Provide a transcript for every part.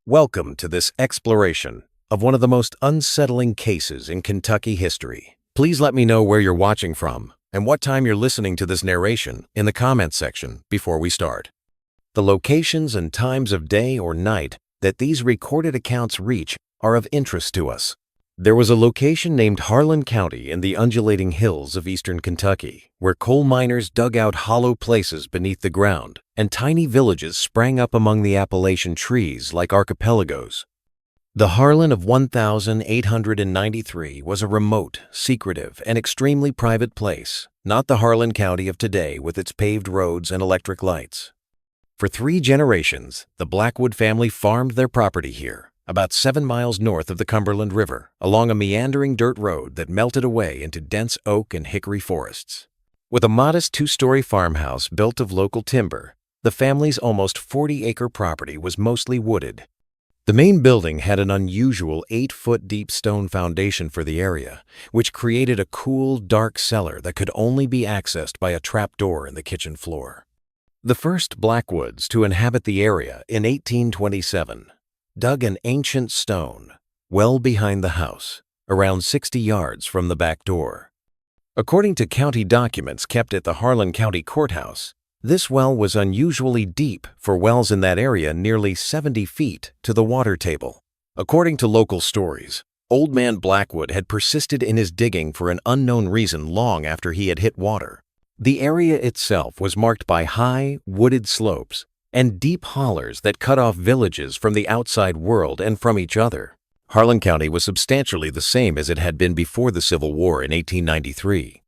Welcome to this exploration of one of the most unsettling cases in Kentucky history. Please let me know where you're watching from and what time you're listening to this narration in the comments section before we start. The locations and times of day or night that these recorded accounts reach are of interest to us. There was a location named Harlan County in the undulating hills of eastern Kentucky, where coal miners dug out hollow places beneath the ground, and tiny villages sprang up among the Appalachian trees like archipelagos. The Harlan of 1893 was a remote, secretive, and extremely private place, not the Harlan County of today with its paved roads and electric lights. For 3 generations, the Blackwood family farmed their property here, about 7 miles north of the Cumberland River, along a meandering dirt road that melted away into dense oak and hickory forests. With a modest 2-story farmhouse built of local timber, the family's almost 40-acre property was mostly wooded. The main building had an unusual 8-foot-deep stone foundation for the area, which created a cool, dark cellar that could only be accessed by a trapdoor in the kitchen floor. The first Blackwoods to inhabit the area in 1827 dug an ancient stone well behind the house, around 60 yards from the back door. According to county documents kept at the Harlan County Courthouse, this well was unusually deep for wells in that area, nearly 70 feet to the water table. According to local stories, Old Man Blackwood had persisted in his digging for an unknown reason long after he had hit water. The area itself was marked by high, wooded slopes and deep hollers that cut off villages from the outside world and from each other. Harlan County was substantially the same as it had been before the Civil War in 1893.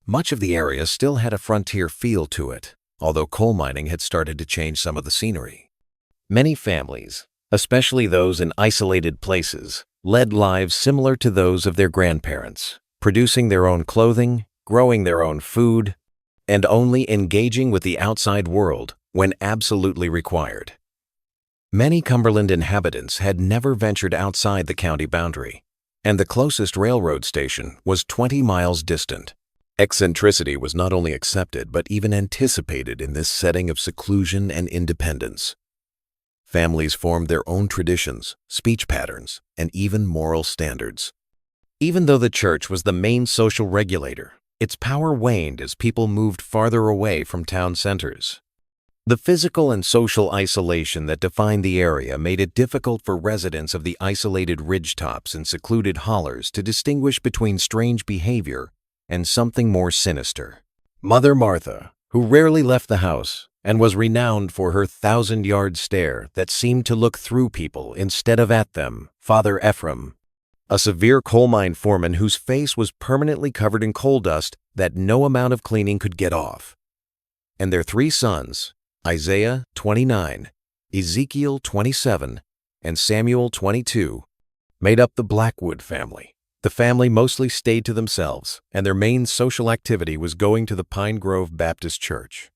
Much of the area still had a frontier feel to it, although coal mining had started to change some of the scenery. Many families, especially those in isolated places, led lives similar to those of their grandparents, producing their own clothing, growing their own food, and only engaging with the outside world when absolutely required. Many Cumberland inhabitants had never ventured outside the county boundary, and the closest railroad station was 20 miles distant. Eccentricity was not only accepted but even anticipated in this setting of seclusion and independence. Families formed their own traditions, speech patterns, and even moral standards. Even though the church was the main social regulator, its power waned as people moved farther away from town centers. The physical and social isolation that defined the area made it difficult for residents of the isolated ridgetops and secluded hollers to distinguish between strange behavior and something more sinister. Mother Martha, who rarely left the house and was renowned for her 1,000-yard stare that seemed to look through people instead of at them, Father Ephraim, a severe coal mine foreman whose face was permanently covered in coal dust that no amount of cleaning could get off, and their 3 sons, Isaiah, 29, Ezekiel, 27, and Samuel, 22, made up the Blackwood family. The family mostly stayed to themselves, and their main social activity was going to the Pine Grove Baptist Church.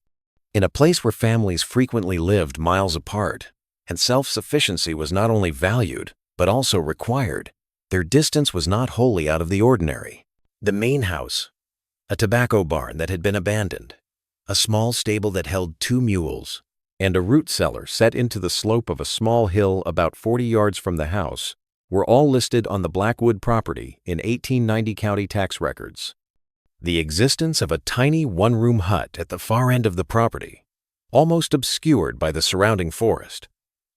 In a place where families frequently lived miles apart, and self-sufficiency was not only valued, but also required, their distance was not wholly out of the ordinary. The main house, a tobacco barn that had been abandoned, a small stable that held 2 mules, and a root cellar set into the slope of a small hill about 40 yards from the house were all listed on the Blackwood property in 1890 county tax records. The existence of a tiny one-room hut at the far end of the property, almost obscured by the surrounding forest,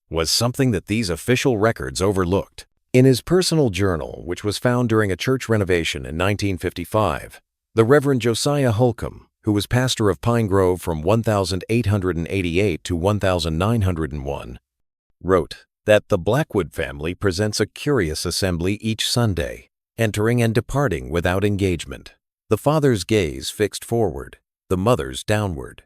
was something that these official records overlooked. In his personal journal, which was found during a church renovation in 1955, the Reverend Josiah Holcomb, who was pastor of Pine Grove from 1888 to 1901, wrote that the Blackwood family presents a curious assembly each Sunday, entering and departing without engagement, the father's gaze fixed forward, the mother's downward,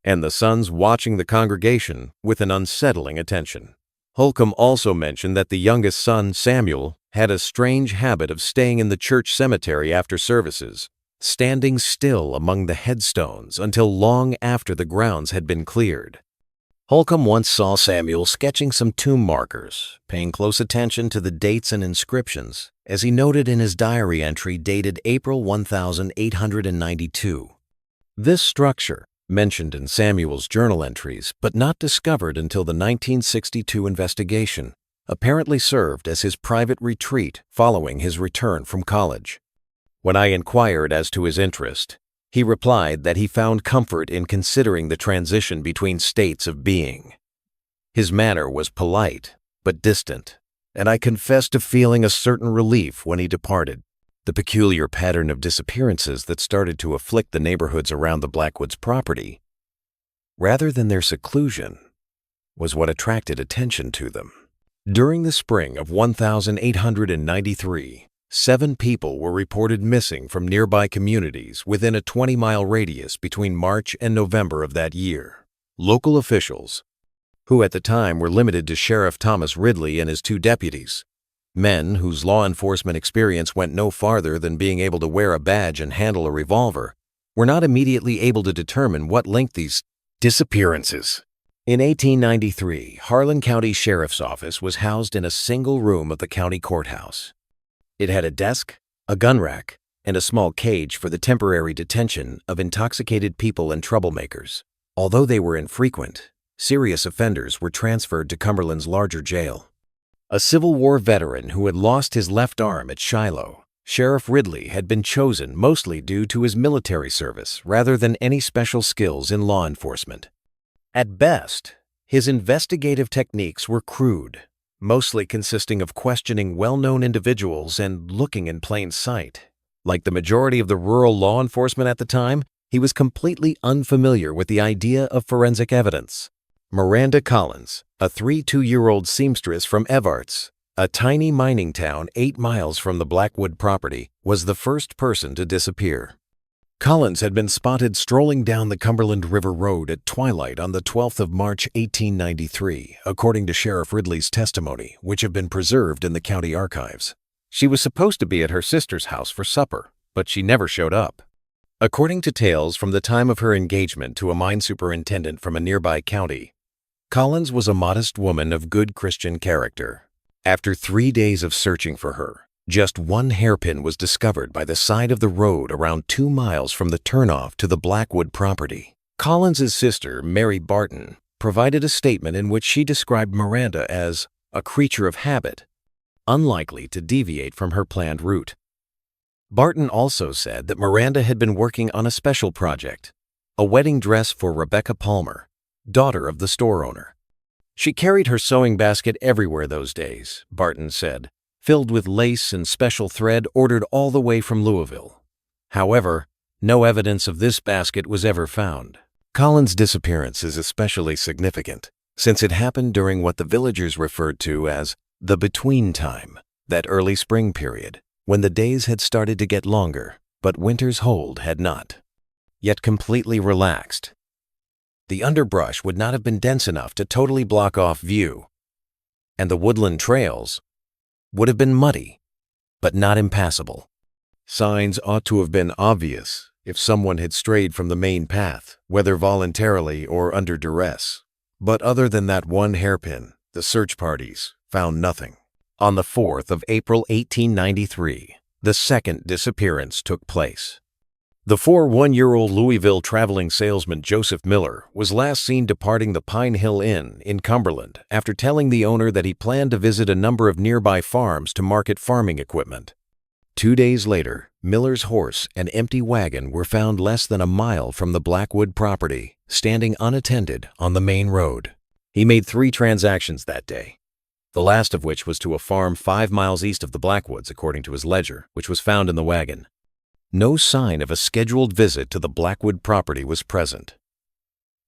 and the sons watching the congregation with an unsettling attention. Holcomb also mentioned that the youngest son, Samuel, had a strange habit of staying in the church cemetery after services, standing still among the headstones until long after the grounds had been cleared. Holcomb once saw Samuel sketching some tomb markers, paying close attention to the dates and inscriptions, as he noted in his diary entry dated April 1892. This structure, mentioned in Samuel's journal entries but not discovered until the 1962 investigation, apparently served as his private retreat following his return from college. When I inquired as to his interest, he replied that he found comfort in considering the transition between states of being. His manner was polite but distant, and I confessed to feeling a certain relief when he departed. The peculiar pattern of disappearances that started to afflict the neighborhoods around the Blackwoods' property, rather than their seclusion, was what attracted attention to them. During the spring of 1893, 7 people were reported missing from nearby communities within a 20-mile radius between March and November of that year. Local officials, who at the time were limited to Sheriff Thomas Ridley and his 2 deputies, men whose law enforcement experience went no farther than being able to wear a badge and handle a revolver, were not immediately able to determine what linked these disappearances. In 1893, Harlan County Sheriff's Office was housed in a single room of the county courthouse. It had a desk, a gun rack, and a small cage for the temporary detention of intoxicated people and troublemakers. Although they were infrequent, serious offenders were transferred to Cumberland's larger jail. A Civil War veteran who had lost his left arm at Shiloh, Sheriff Ridley had been chosen mostly due to his military service rather than any special skills in law enforcement. At best, his investigative techniques were crude, mostly consisting of questioning well-known individuals and looking in plain sight. Like the majority of the rural law enforcement at the time, he was completely unfamiliar with the idea of forensic evidence. Miranda Collins, a 32-year-old seamstress from Evarts, a tiny mining town 8 miles from the Blackwood property, was the first person to disappear. Collins had been spotted strolling down the Cumberland River Road at twilight on the 12th of March, 1893, according to Sheriff Ridley's testimony, which have been preserved in the county archives. She was supposed to be at her sister's house for supper, but she never showed up. According to tales from the time of her engagement to a mine superintendent from a nearby county, Collins was a modest woman of good Christian character. After 3 days of searching for her, just 1 hairpin was discovered by the side of the road around 2 miles from the turnoff to the Blackwood property. Collins's sister, Mary Barton, provided a statement in which she described Miranda as a creature of habit, unlikely to deviate from her planned route. Barton also said that Miranda had been working on a special project, a wedding dress for Rebecca Palmer, daughter of the store owner. She carried her sewing basket everywhere those days, Barton said, filled with lace and special thread ordered all the way from Louisville. However, no evidence of this basket was ever found. Collins' disappearance is especially significant, since it happened during what the villagers referred to as the between time, that early spring period, when the days had started to get longer, but winter's hold had not yet completely relaxed. The underbrush would not have been dense enough to totally block off view, and the woodland trails would have been muddy, but not impassable. Signs ought to have been obvious if someone had strayed from the main path, whether voluntarily or under duress. But other than that 1 hairpin, the search parties found nothing. On the 4th of April, 1893, the second disappearance took place. The 41-year-old Louisville traveling salesman Joseph Miller was last seen departing the Pine Hill Inn in Cumberland after telling the owner that he planned to visit a number of nearby farms to market farming equipment. 2 days later, Miller's horse and empty wagon were found less than a mile from the Blackwood property, standing unattended on the main road. He made 3 transactions that day, the last of which was to a farm 5 miles east of the Blackwoods, according to his ledger, which was found in the wagon. No sign of a scheduled visit to the Blackwood property was present.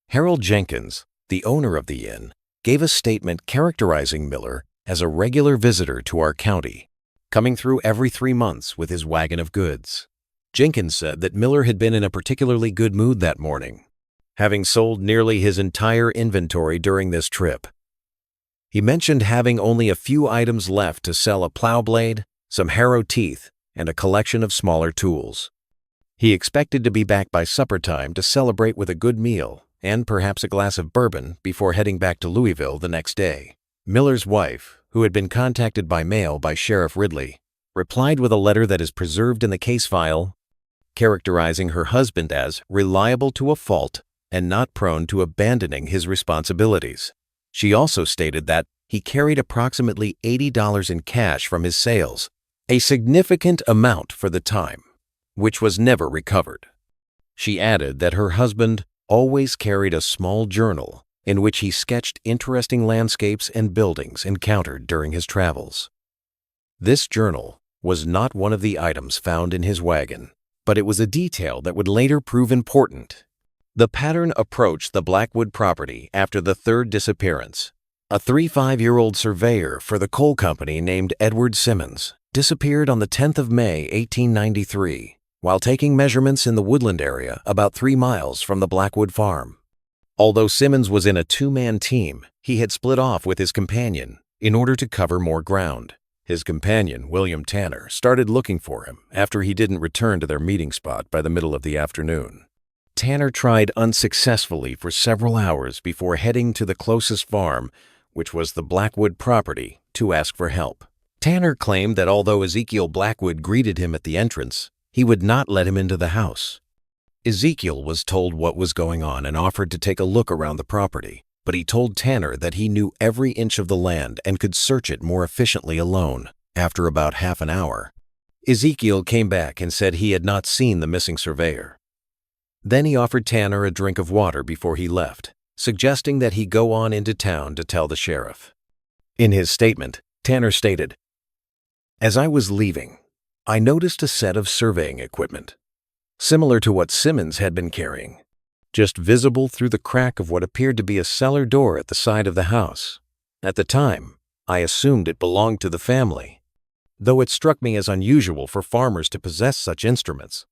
Harold Jenkins, the owner of the inn, gave a statement characterizing Miller as a regular visitor to our county, coming through every 3 months with his wagon of goods. Jenkins said that Miller had been in a particularly good mood that morning, having sold nearly his entire inventory during this trip. He mentioned having only a few items left to sell: a plow blade, some harrow teeth, and a collection of smaller tools. He expected to be back by supper time to celebrate with a good meal and perhaps a glass of bourbon before heading back to Louisville the next day. Miller's wife, who had been contacted by mail by Sheriff Ridley, replied with a letter that is preserved in the case file, characterizing her husband as reliable to a fault and not prone to abandoning his responsibilities. She also stated that he carried approximately $80 in cash from his sales, a significant amount for the time, which was never recovered. She added that her husband always carried a small journal in which he sketched interesting landscapes and buildings encountered during his travels. This journal was not one of the items found in his wagon, but it was a detail that would later prove important. The pattern approached the Blackwood property after the third disappearance. A 35-year-old surveyor for the coal company named Edward Simmons disappeared on the 10th of May, 1893, while taking measurements in the woodland area about 3 miles from the Blackwood farm. Although Simmons was in a two-man team, he had split off with his companion in order to cover more ground. His companion, William Tanner, started looking for him after he didn't return to their meeting spot by the middle of the afternoon. Tanner tried unsuccessfully for several hours before heading to the closest farm, which was the Blackwood property, to ask for help. Tanner claimed that although Ezekiel Blackwood greeted him at the entrance, he would not let him into the house. Ezekiel was told what was going on and offered to take a look around the property, but he told Tanner that he knew every inch of the land and could search it more efficiently alone. After about half an hour, Ezekiel came back and said he had not seen the missing surveyor. Then he offered Tanner a drink of water before he left, suggesting that he go on into town to tell the sheriff. In his statement, Tanner stated, "As I was leaving, I noticed a set of surveying equipment, similar to what Simmons had been carrying, just visible through the crack of what appeared to be a cellar door at the side of the house. At the time, I assumed it belonged to the family, though it struck me as unusual for farmers to possess such instruments."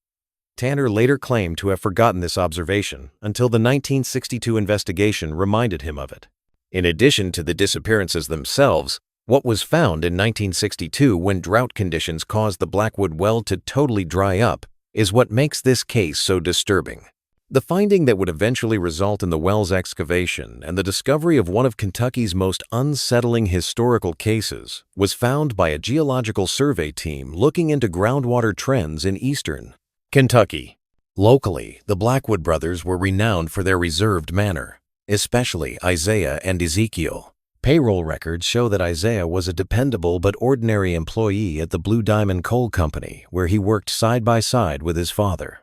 Tanner later claimed to have forgotten this observation until the 1962 investigation reminded him of it. In addition to the disappearances themselves, what was found in 1962 when drought conditions caused the Blackwood well to totally dry up is what makes this case so disturbing. The finding that would eventually result in the well's excavation and the discovery of one of Kentucky's most unsettling historical cases was found by a geological survey team looking into groundwater trends in eastern Kentucky. Locally, the Blackwood brothers were renowned for their reserved manner, especially Isaiah and Ezekiel. Payroll records show that Isaiah was a dependable but ordinary employee at the Blue Diamond Coal Company, where he worked side by side with his father.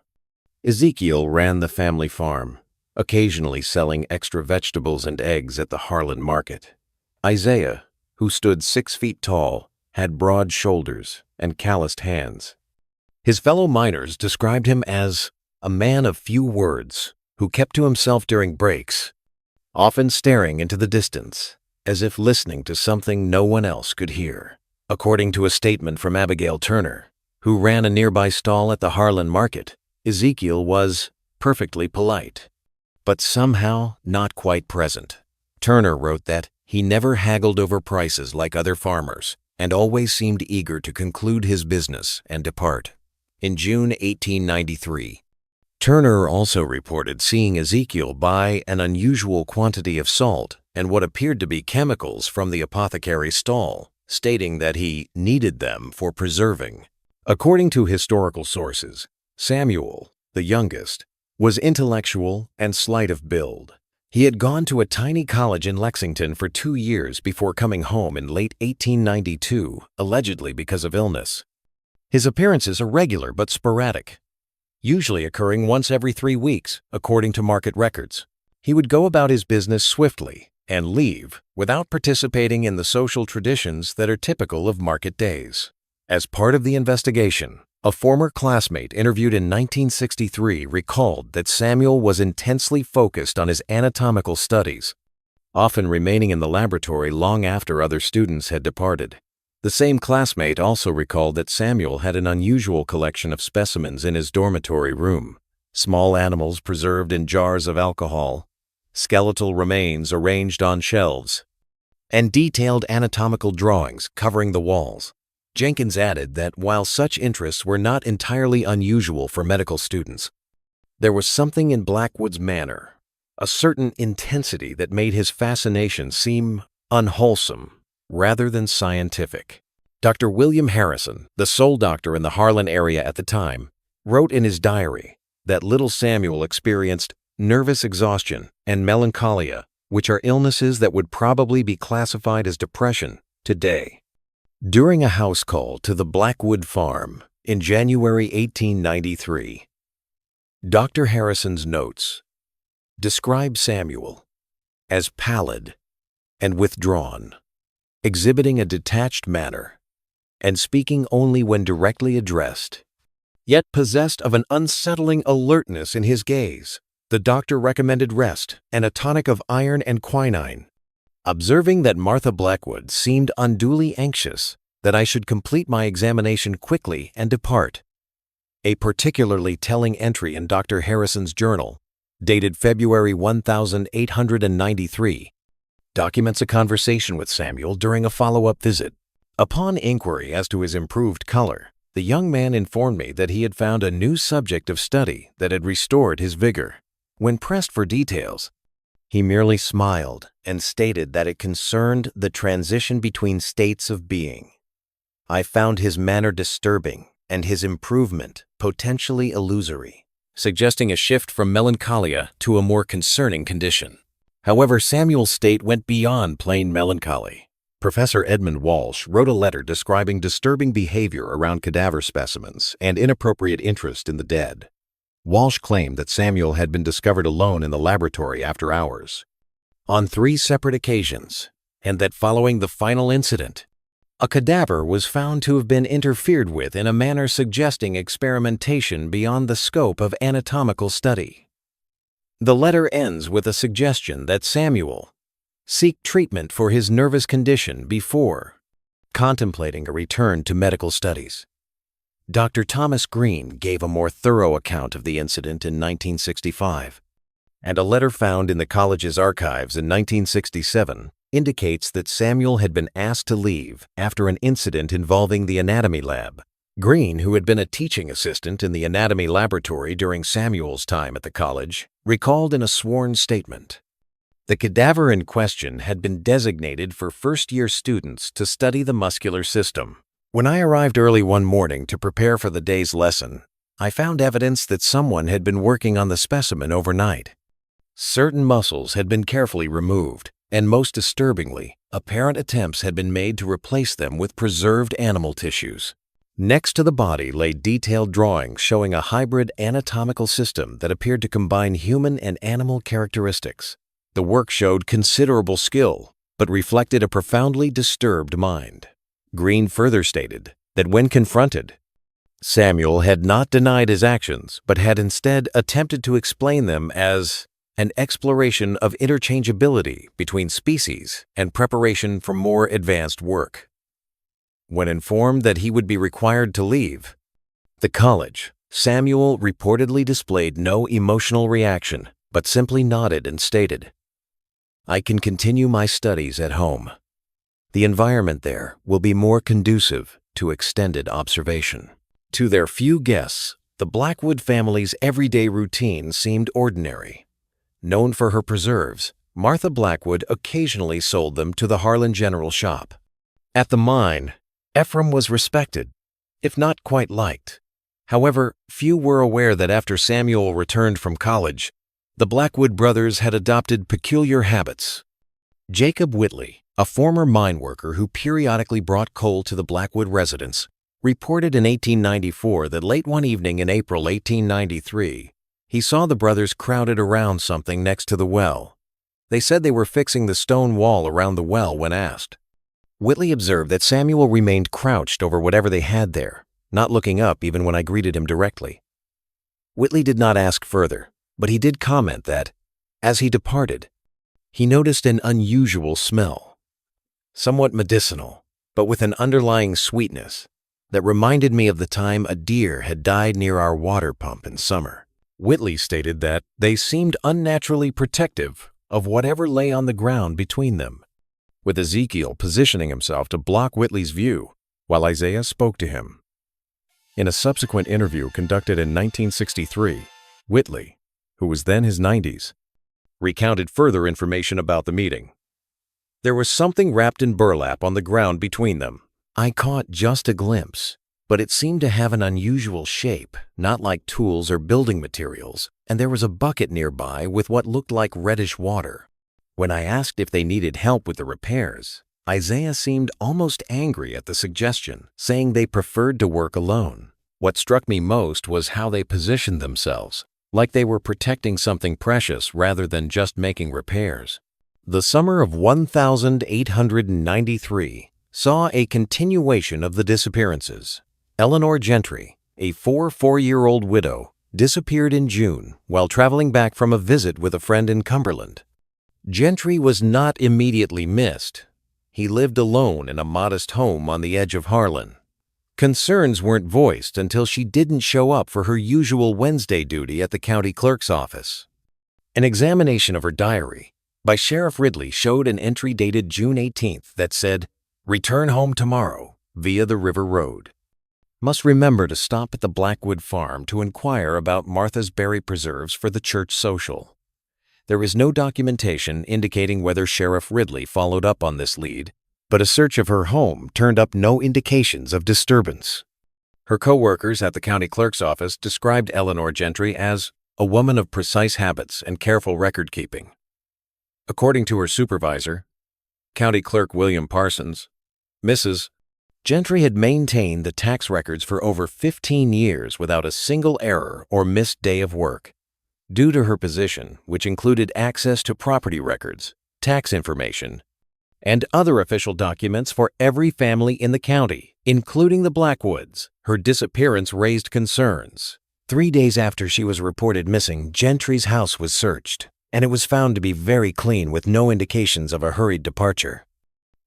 Ezekiel ran the family farm, occasionally selling extra vegetables and eggs at the Harlan market. Isaiah, who stood 6 feet tall, had broad shoulders and calloused hands. His fellow miners described him as a man of few words who kept to himself during breaks, often staring into the distance, as if listening to something no one else could hear. According to a statement from Abigail Turner, who ran a nearby stall at the Harlan market, Ezekiel was perfectly polite, but somehow not quite present. Turner wrote that he never haggled over prices like other farmers and always seemed eager to conclude his business and depart. In June 1893, Turner also reported seeing Ezekiel buy an unusual quantity of salt and what appeared to be chemicals from the apothecary's stall, stating that he needed them for preserving. According to historical sources, Samuel, the youngest, was intellectual and slight of build. He had gone to a tiny college in Lexington for 2 years before coming home in late 1892, allegedly because of illness. His appearances are regular but sporadic, usually occurring once every 3 weeks, according to market records. He would go about his business swiftly and leave without participating in the social traditions that are typical of market days. As part of the investigation, a former classmate interviewed in 1963 recalled that Samuel was intensely focused on his anatomical studies, often remaining in the laboratory long after other students had departed. The same classmate also recalled that Samuel had an unusual collection of specimens in his dormitory room: small animals preserved in jars of alcohol, skeletal remains arranged on shelves, and detailed anatomical drawings covering the walls. Jenkins added that while such interests were not entirely unusual for medical students, there was something in Blackwood's manner, a certain intensity that made his fascination seem unwholesome rather than scientific. Dr. William Harrison, the sole doctor in the Harlan area at the time, wrote in his diary that little Samuel experienced nervous exhaustion, and melancholia, which are illnesses that would probably be classified as depression today. During a house call to the Blackwood farm in January 1893, Dr. Harrison's notes describe Samuel as pallid and withdrawn, exhibiting a detached manner, and speaking only when directly addressed, yet possessed of an unsettling alertness in his gaze. The doctor recommended rest and a tonic of iron and quinine, observing that Martha Blackwood seemed unduly anxious that I should complete my examination quickly and depart. A particularly telling entry in Dr. Harrison's journal, dated February 1893, documents a conversation with Samuel during a follow-up visit. Upon inquiry as to his improved color, the young man informed me that he had found a new subject of study that had restored his vigor. When pressed for details, he merely smiled and stated that it concerned the transition between states of being. I found his manner disturbing and his improvement potentially illusory, suggesting a shift from melancholia to a more concerning condition. However, Samuel's state went beyond plain melancholy. Professor Edmund Walsh wrote a letter describing disturbing behavior around cadaver specimens and inappropriate interest in the dead. Walsh claimed that Samuel had been discovered alone in the laboratory after hours, on 3 separate occasions, and that following the final incident, a cadaver was found to have been interfered with in a manner suggesting experimentation beyond the scope of anatomical study. The letter ends with a suggestion that Samuel seek treatment for his nervous condition before contemplating a return to medical studies. Dr. Thomas Green gave a more thorough account of the incident in 1965, and a letter found in the college's archives in 1967 indicates that Samuel had been asked to leave after an incident involving the anatomy lab. Green, who had been a teaching assistant in the anatomy laboratory during Samuel's time at the college, recalled in a sworn statement, "The cadaver in question had been designated for first-year students to study the muscular system. When I arrived early one morning to prepare for the day's lesson, I found evidence that someone had been working on the specimen overnight. Certain muscles had been carefully removed, and most disturbingly, apparent attempts had been made to replace them with preserved animal tissues. Next to the body lay detailed drawings showing a hybrid anatomical system that appeared to combine human and animal characteristics. The work showed considerable skill, but reflected a profoundly disturbed mind." Green further stated that when confronted, Samuel had not denied his actions, but had instead attempted to explain them as an exploration of interchangeability between species and preparation for more advanced work. When informed that he would be required to leave the college, Samuel reportedly displayed no emotional reaction, but simply nodded and stated, "I can continue my studies at home. The environment there will be more conducive to extended observation." To their few guests, the Blackwood family's everyday routine seemed ordinary. Known for her preserves, Martha Blackwood occasionally sold them to the Harlan General Shop. At the mine, Ephraim was respected, if not quite liked. However, few were aware that after Samuel returned from college, the Blackwood brothers had adopted peculiar habits. Jacob Whitley, a former mine worker who periodically brought coal to the Blackwood residence, reported in 1894 that late one evening in April 1893, he saw the brothers crowded around something next to the well. They said they were fixing the stone wall around the well when asked. Whitley observed that Samuel remained crouched over whatever they had there, not looking up even when I greeted him directly. Whitley did not ask further, but he did comment that, as he departed, he noticed an unusual smell, somewhat medicinal, but with an underlying sweetness that reminded me of the time a deer had died near our water pump in summer. Whitley stated that they seemed unnaturally protective of whatever lay on the ground between them, with Ezekiel positioning himself to block Whitley's view while Isaiah spoke to him. In a subsequent interview conducted in 1963, Whitley, who was then his 90s, recounted further information about the meeting. "There was something wrapped in burlap on the ground between them. I caught just a glimpse, but it seemed to have an unusual shape, not like tools or building materials, and there was a bucket nearby with what looked like reddish water. When I asked if they needed help with the repairs, Isaiah seemed almost angry at the suggestion, saying they preferred to work alone. What struck me most was how they positioned themselves, like they were protecting something precious rather than just making repairs. The summer of 1893 saw a continuation of the disappearances. Eleanor Gentry, a 4-year-old widow, disappeared in June while traveling back from a visit with a friend in Cumberland. Gentry was not immediately missed. He lived alone in a modest home on the edge of Harlan. Concerns weren't voiced until she didn't show up for her usual Wednesday duty at the county clerk's office. An examination of her diary by Sheriff Ridley showed an entry dated June 18th that said, "Return home tomorrow via the River Road. Must remember to stop at the Blackwood farm to inquire about Martha's berry preserves for the church social." There is no documentation indicating whether Sheriff Ridley followed up on this lead, but a search of her home turned up no indications of disturbance. Her co-workers at the county clerk's office described Eleanor Gentry as a woman of precise habits and careful record-keeping. According to her supervisor, County Clerk William Parsons, Mrs. Gentry had maintained the tax records for over 15 years without a single error or missed day of work. Due to her position, which included access to property records, tax information, and other official documents for every family in the county, including the Blackwoods, her disappearance raised concerns. 3 days after she was reported missing, Gentry's house was searched, and it was found to be very clean with no indications of a hurried departure.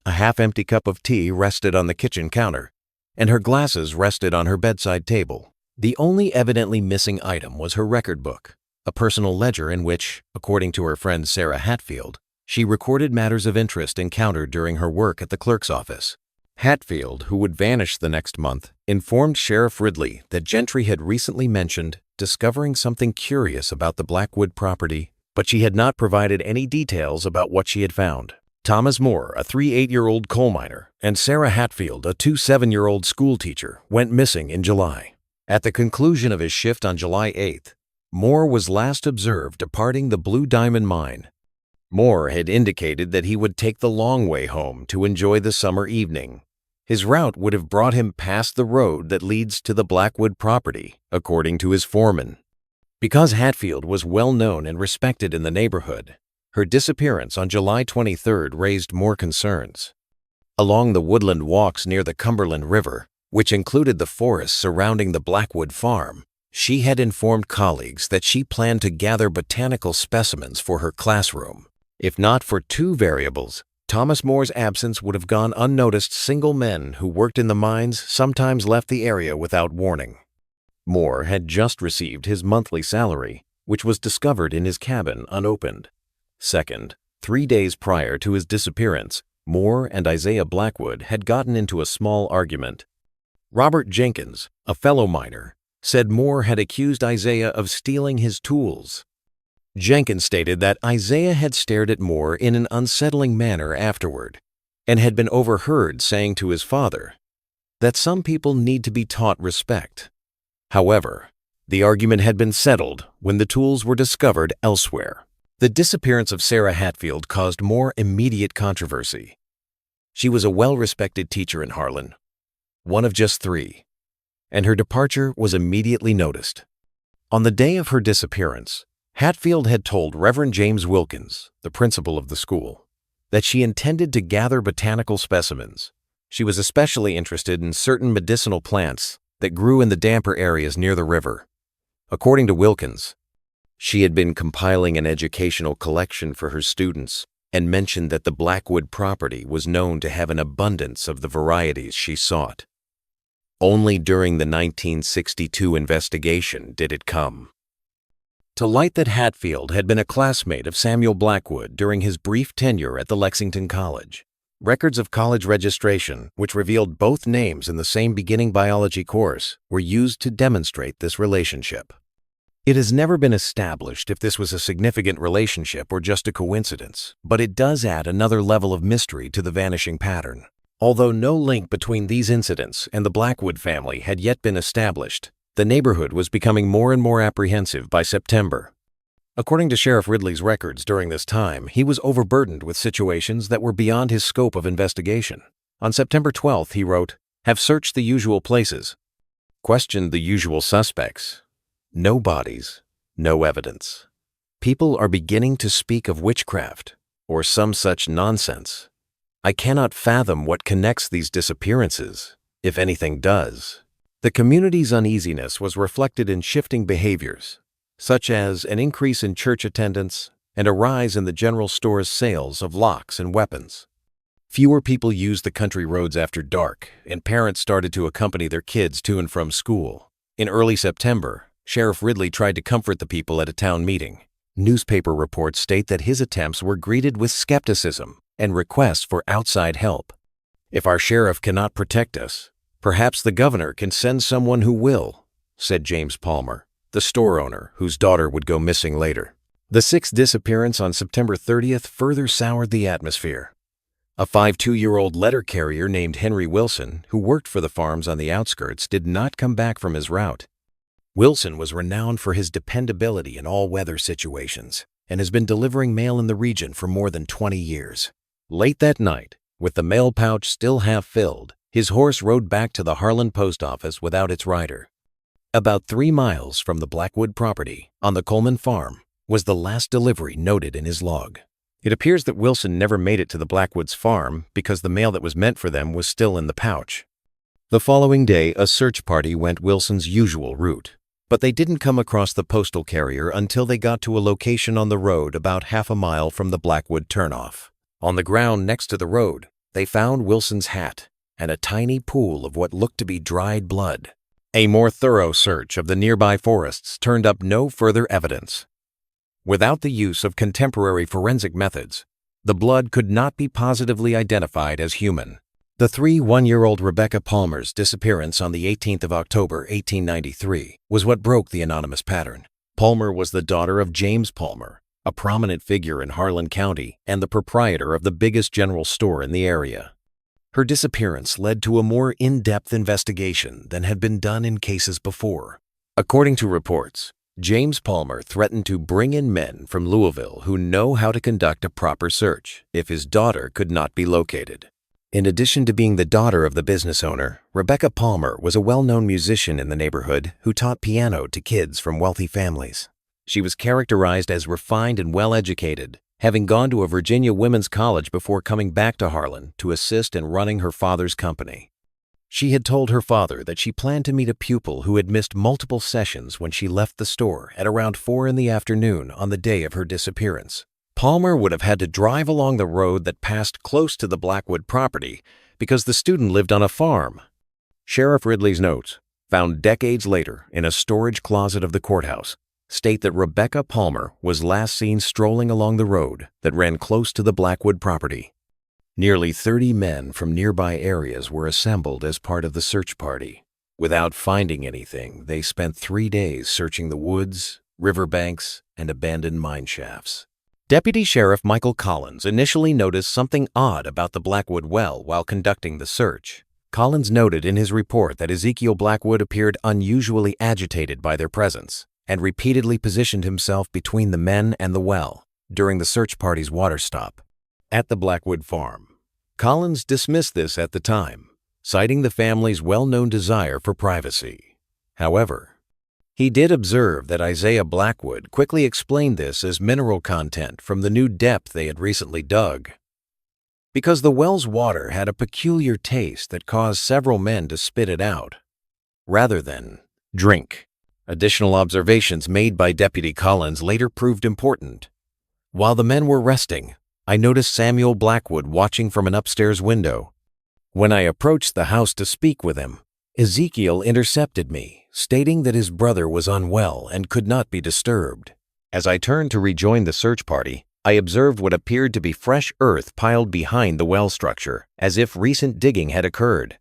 A half-empty cup of tea rested on the kitchen counter, and her glasses rested on her bedside table. The only evidently missing item was her record book, a personal ledger in which, according to her friend Sarah Hatfield, she recorded matters of interest encountered during her work at the clerk's office. Hatfield, who would vanish the next month, informed Sheriff Ridley that Gentry had recently mentioned discovering something curious about the Blackwood property, but she had not provided any details about what she had found. Thomas Moore, a 38-year-old coal miner, and Sarah Hatfield, a 7-year-old schoolteacher, went missing in July. At the conclusion of his shift on July 8th, Moore was last observed departing the Blue Diamond Mine. Moore had indicated that he would take the long way home to enjoy the summer evening. His route would have brought him past the road that leads to the Blackwood property, according to his foreman. Because Hatfield was well known and respected in the neighborhood, her disappearance on July 23rd raised more concerns. Along the woodland walks near the Cumberland River, which included the forests surrounding the Blackwood farm, she had informed colleagues that she planned to gather botanical specimens for her classroom. If not for two variables, Thomas Moore's absence would have gone unnoticed. Single men who worked in the mines sometimes left the area without warning. Moore had just received his monthly salary, which was discovered in his cabin unopened. Second, 3 days prior to his disappearance, Moore and Isaiah Blackwood had gotten into a small argument. Robert Jenkins, a fellow miner, said Moore had accused Isaiah of stealing his tools. Jenkins stated that Isaiah had stared at Moore in an unsettling manner afterward, and had been overheard saying to his father that some people need to be taught respect. However, the argument had been settled when the tools were discovered elsewhere. The disappearance of Sarah Hatfield caused more immediate controversy. She was a well-respected teacher in Harlan, one of just 3, and her departure was immediately noticed. On the day of her disappearance, Hatfield had told Reverend James Wilkins, the principal of the school, that she intended to gather botanical specimens. She was especially interested in certain medicinal plants that grew in the damper areas near the river. According to Wilkins, she had been compiling an educational collection for her students and mentioned that the Blackwood property was known to have an abundance of the varieties she sought. Only during the 1962 investigation did it come to light that Hatfield had been a classmate of Samuel Blackwood during his brief tenure at the Lexington College. Records of college registration, which revealed both names in the same beginning biology course, were used to demonstrate this relationship. It has never been established if this was a significant relationship or just a coincidence, but it does add another level of mystery to the vanishing pattern. Although no link between these incidents and the Blackwood family had yet been established, the neighborhood was becoming more and more apprehensive by September. According to Sheriff Ridley's records during this time, he was overburdened with situations that were beyond his scope of investigation. On September 12th, he wrote, "Have searched the usual places, questioned the usual suspects. No bodies, no evidence. People are beginning to speak of witchcraft, or some such nonsense. I cannot fathom what connects these disappearances, if anything does." The community's uneasiness was reflected in shifting behaviors, such as an increase in church attendance and a rise in the general store's sales of locks and weapons. Fewer people used the country roads after dark, and parents started to accompany their kids to and from school. In early September, Sheriff Ridley tried to comfort the people at a town meeting. Newspaper reports state that his attempts were greeted with skepticism and requests for outside help. "If our sheriff cannot protect us, perhaps the governor can send someone who will," said James Palmer, the store owner whose daughter would go missing later. The sixth disappearance on September 30th further soured the atmosphere. A 52-year-old letter carrier named Henry Wilson, who worked for the farms on the outskirts, did not come back from his route. Wilson was renowned for his dependability in all weather situations and has been delivering mail in the region for more than 20 years. Late that night, with the mail pouch still half filled, his horse rode back to the Harlan post office without its rider. About 3 miles from the Blackwood property, on the Coleman farm, was the last delivery noted in his log. It appears that Wilson never made it to the Blackwoods farm because the mail that was meant for them was still in the pouch. The following day, a search party went Wilson's usual route, but they didn't come across the postal carrier until they got to a location on the road about half a mile from the Blackwood turnoff. On the ground next to the road, they found Wilson's hat and a tiny pool of what looked to be dried blood. A more thorough search of the nearby forests turned up no further evidence. Without the use of contemporary forensic methods, the blood could not be positively identified as human. The 1-year-old Rebecca Palmer's disappearance on the 18th of October, 1893, was what broke the anonymous pattern. Palmer was the daughter of James Palmer, a prominent figure in Harlan County and the proprietor of the biggest general store in the area. Her disappearance led to a more in-depth investigation than had been done in cases before. According to reports, James Palmer threatened to bring in men from Louisville who know how to conduct a proper search if his daughter could not be located. In addition to being the daughter of the business owner, Rebecca Palmer was a well-known musician in the neighborhood who taught piano to kids from wealthy families. She was characterized as refined and well-educated, having gone to a Virginia women's college before coming back to Harlan to assist in running her father's company. She had told her father that she planned to meet a pupil who had missed multiple sessions when she left the store at around 4 in the afternoon on the day of her disappearance. Palmer would have had to drive along the road that passed close to the Blackwood property because the student lived on a farm. Sheriff Ridley's notes, found decades later in a storage closet of the courthouse, state that Rebecca Palmer was last seen strolling along the road that ran close to the Blackwood property. Nearly 30 men from nearby areas were assembled as part of the search party. Without finding anything, they spent 3 days searching the woods, riverbanks, and abandoned mine shafts. Deputy Sheriff Michael Collins initially noticed something odd about the Blackwood well while conducting the search. Collins noted in his report that Ezekiel Blackwood appeared unusually agitated by their presence and repeatedly positioned himself between the men and the well during the search party's water stop at the Blackwood farm. Collins dismissed this at the time, citing the family's well-known desire for privacy. However, he did observe that Isaiah Blackwood quickly explained this as mineral content from the new depth they had recently dug, because the well's water had a peculiar taste that caused several men to spit it out, rather than drink. Additional observations made by Deputy Collins later proved important. While the men were resting, I noticed Samuel Blackwood watching from an upstairs window. When I approached the house to speak with him, Ezekiel intercepted me, stating that his brother was unwell and could not be disturbed. As I turned to rejoin the search party, I observed what appeared to be fresh earth piled behind the well structure, as if recent digging had occurred.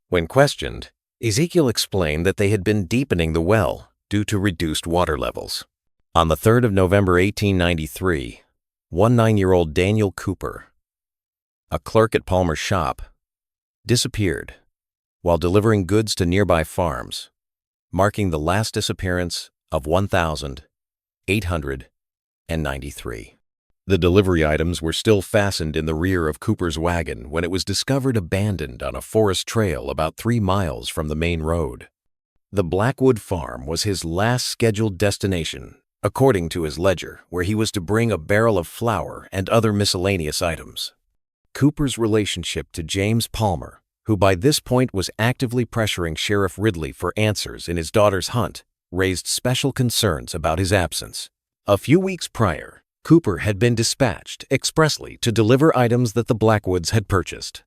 When questioned, Ezekiel explained that they had been deepening the well due to reduced water levels. On the 3rd of November 1893, 9-year-old Daniel Cooper, a clerk at Palmer's shop, disappeared while delivering goods to nearby farms, marking the last disappearance of 1,893. The delivery items were still fastened in the rear of Cooper's wagon when it was discovered abandoned on a forest trail about 3 miles from the main road. The Blackwood farm was his last scheduled destination, according to his ledger, where he was to bring a barrel of flour and other miscellaneous items. Cooper's relationship to James Palmer, who by this point was actively pressuring Sheriff Ridley for answers in his daughter's hunt, raised special concerns about his absence. A few weeks prior, Cooper had been dispatched expressly to deliver items that the Blackwoods had purchased.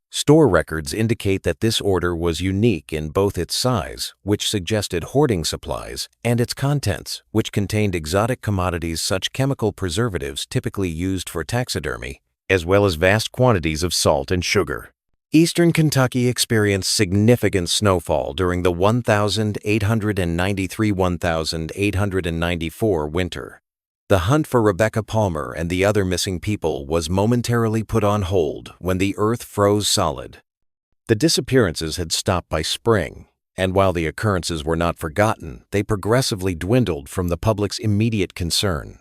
Store records indicate that this order was unique in both its size, which suggested hoarding supplies, and its contents, which contained exotic commodities such chemical preservatives typically used for taxidermy, as well as vast quantities of salt and sugar. Eastern Kentucky experienced significant snowfall during the 1893-1894 winter. The hunt for Rebecca Palmer and the other missing people was momentarily put on hold when the earth froze solid. The disappearances had stopped by spring, and while the occurrences were not forgotten, they progressively dwindled from the public's immediate concern.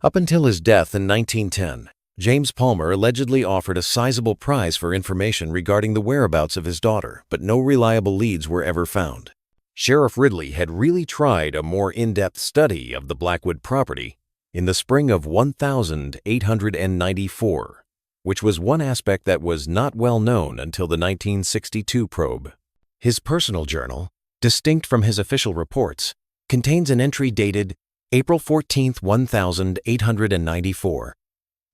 Up until his death in 1910, James Palmer allegedly offered a sizable prize for information regarding the whereabouts of his daughter, but no reliable leads were ever found. Sheriff Ridley had really tried a more in-depth study of the Blackwood property in the spring of 1894, which was one aspect that was not well known until the 1962 probe. His personal journal, distinct from his official reports, contains an entry dated April 14, 1894.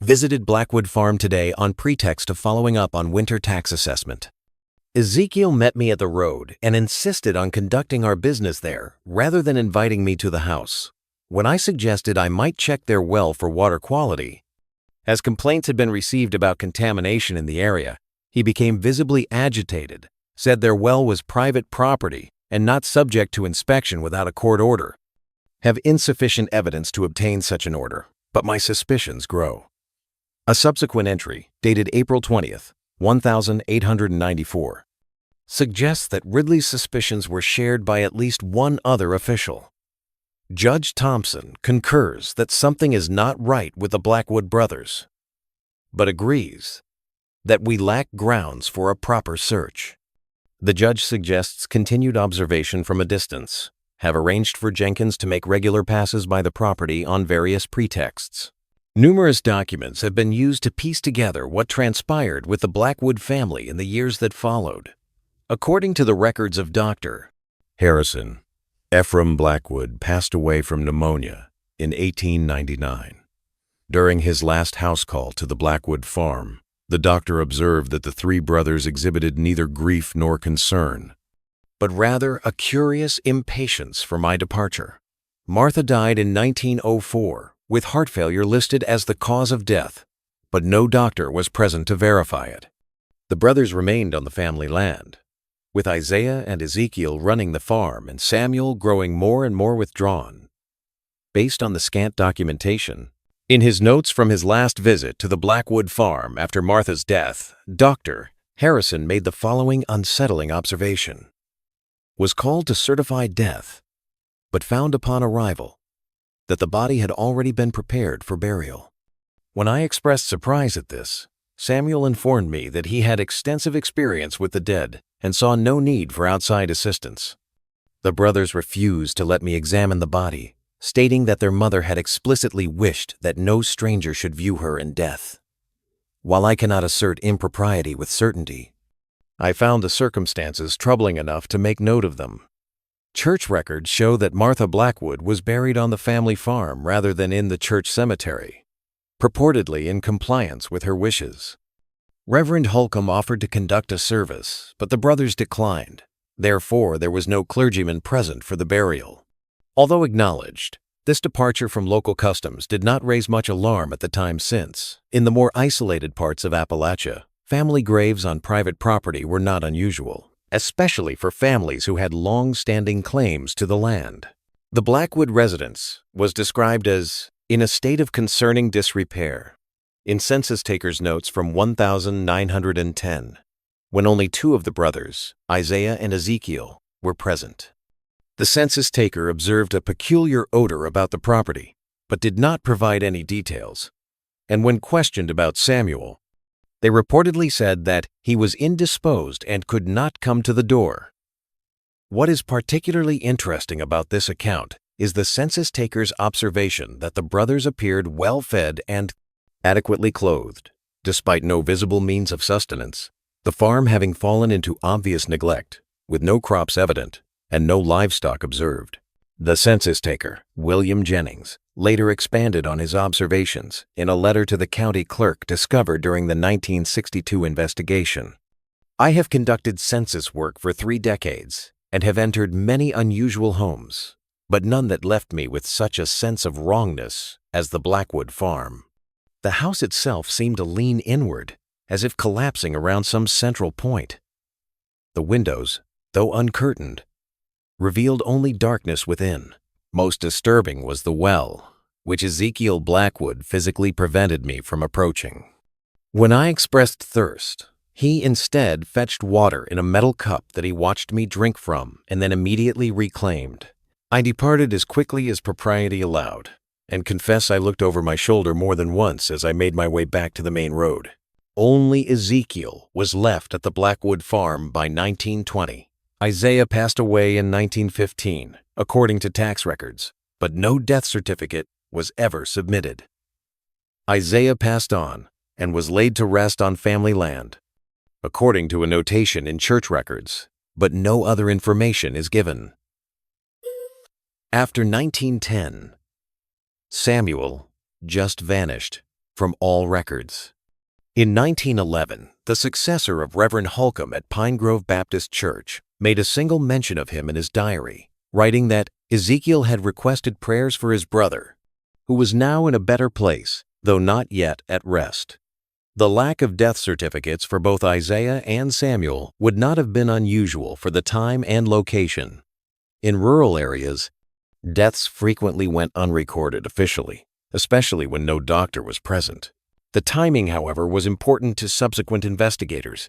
Visited Blackwood Farm today on pretext of following up on winter tax assessment. Ezekiel met me at the road and insisted on conducting our business there rather than inviting me to the house. When I suggested I might check their well for water quality, as complaints had been received about contamination in the area, he became visibly agitated, said their well was private property and not subject to inspection without a court order. Have insufficient evidence to obtain such an order, but my suspicions grow. A subsequent entry, dated April 20th, 1894, suggests that Ridley's suspicions were shared by at least one other official. Judge Thompson concurs that something is not right with the Blackwood brothers, but agrees that we lack grounds for a proper search. The judge suggests continued observation from a distance, have arranged for Jenkins to make regular passes by the property on various pretexts. Numerous documents have been used to piece together what transpired with the Blackwood family in the years that followed. According to the records of Dr. Harrison, Ephraim Blackwood passed away from pneumonia in 1899. During his last house call to the Blackwood farm, the doctor observed that the three brothers exhibited neither grief nor concern, but rather a curious impatience for my departure. Martha died in 1904, with heart failure listed as the cause of death, but no doctor was present to verify it. The brothers remained on the family land, with Isaiah and Ezekiel running the farm and Samuel growing more and more withdrawn. Based on the scant documentation, in his notes from his last visit to the Blackwood farm after Martha's death, Dr. Harrison made the following unsettling observation. Was called to certify death, but found upon arrival that the body had already been prepared for burial. When I expressed surprise at this, Samuel informed me that he had extensive experience with the dead and saw no need for outside assistance. The brothers refused to let me examine the body, stating that their mother had explicitly wished that no stranger should view her in death. While I cannot assert impropriety with certainty, I found the circumstances troubling enough to make note of them. Church records show that Martha Blackwood was buried on the family farm rather than in the church cemetery, purportedly in compliance with her wishes. Reverend Holcomb offered to conduct a service, but the brothers declined. Therefore, there was no clergyman present for the burial. Although acknowledged, this departure from local customs did not raise much alarm at the time since, in the more isolated parts of Appalachia, family graves on private property were not unusual, especially for families who had long-standing claims to the land. The Blackwood residence was described as in a state of concerning disrepair in census takers' notes from 1910. when only two of the brothers, Isaiah and Ezekiel, were present. The census taker observed a peculiar odor about the property, but did not provide any details. And when questioned about Samuel, they reportedly said that he was indisposed and could not come to the door. What is particularly interesting about this account is the census taker's observation that the brothers appeared well-fed and adequately clothed, despite no visible means of sustenance, the farm having fallen into obvious neglect, with no crops evident and no livestock observed. The census taker, William Jennings, later expanded on his observations in a letter to the county clerk discovered during the 1962 investigation. I have conducted census work for 3 decades and have entered many unusual homes, but none that left me with such a sense of wrongness as the Blackwood farm. The house itself seemed to lean inward, as if collapsing around some central point. The windows, though uncurtained, revealed only darkness within. Most disturbing was the well, which Ezekiel Blackwood physically prevented me from approaching. When I expressed thirst, he instead fetched water in a metal cup that he watched me drink from and then immediately reclaimed. I departed as quickly as propriety allowed, and confess I looked over my shoulder more than once as I made my way back to the main road. Only Ezekiel was left at the Blackwood farm by 1920. Isaiah passed away in 1915, according to tax records, but no death certificate was ever submitted. Isaiah passed on and was laid to rest on family land, according to a notation in church records, but no other information is given. After 1910, Samuel just vanished from all records. In 1911, the successor of Reverend Holcomb at Pine Grove Baptist Church made a single mention of him in his diary, writing that Ezekiel had requested prayers for his brother, who was now in a better place, though not yet at rest. The lack of death certificates for both Isaiah and Samuel would not have been unusual for the time and location. In rural areas, deaths frequently went unrecorded officially, especially when no doctor was present. The timing, however, was important to subsequent investigators.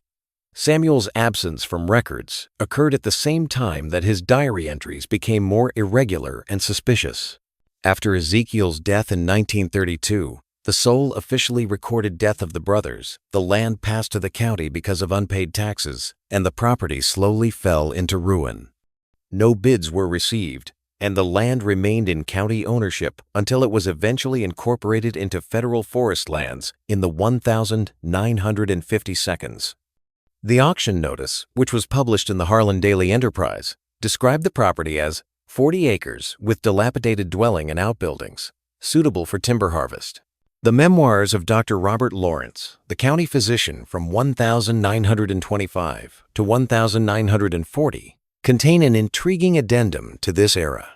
Samuel's absence from records occurred at the same time that his diary entries became more irregular and suspicious. After Ezekiel's death in 1932, the sole officially recorded death of the brothers, the land passed to the county because of unpaid taxes, and the property slowly fell into ruin. No bids were received, and the land remained in county ownership until it was eventually incorporated into federal forest lands in the 1950 seconds. The auction notice, which was published in the Harlan Daily Enterprise, described the property as 40 acres with dilapidated dwelling and outbuildings, suitable for timber harvest. The memoirs of Dr. Robert Lawrence, the county physician from 1925 to 1940, contain an intriguing addendum to this era.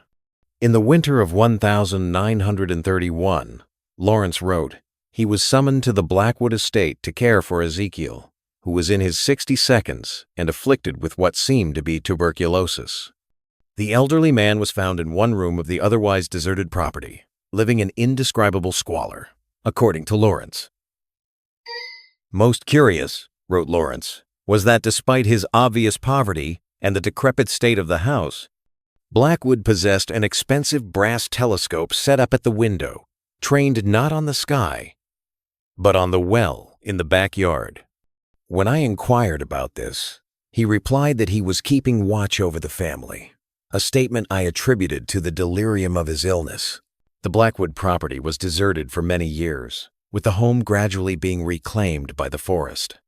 In the winter of 1931, Lawrence wrote, he was summoned to the Blackwood estate to care for Ezekiel, who was in his 62nd and afflicted with what seemed to be tuberculosis. The elderly man was found in one room of the otherwise deserted property, living in indescribable squalor, according to Lawrence. Most curious, wrote Lawrence, was that despite his obvious poverty and the decrepit state of the house, Blackwood possessed an expensive brass telescope set up at the window, trained not on the sky, but on the well in the backyard. When I inquired about this, he replied that he was keeping watch over the family, a statement I attributed to the delirium of his illness. The Blackwood property was deserted for many years, with the home gradually being reclaimed by the forest.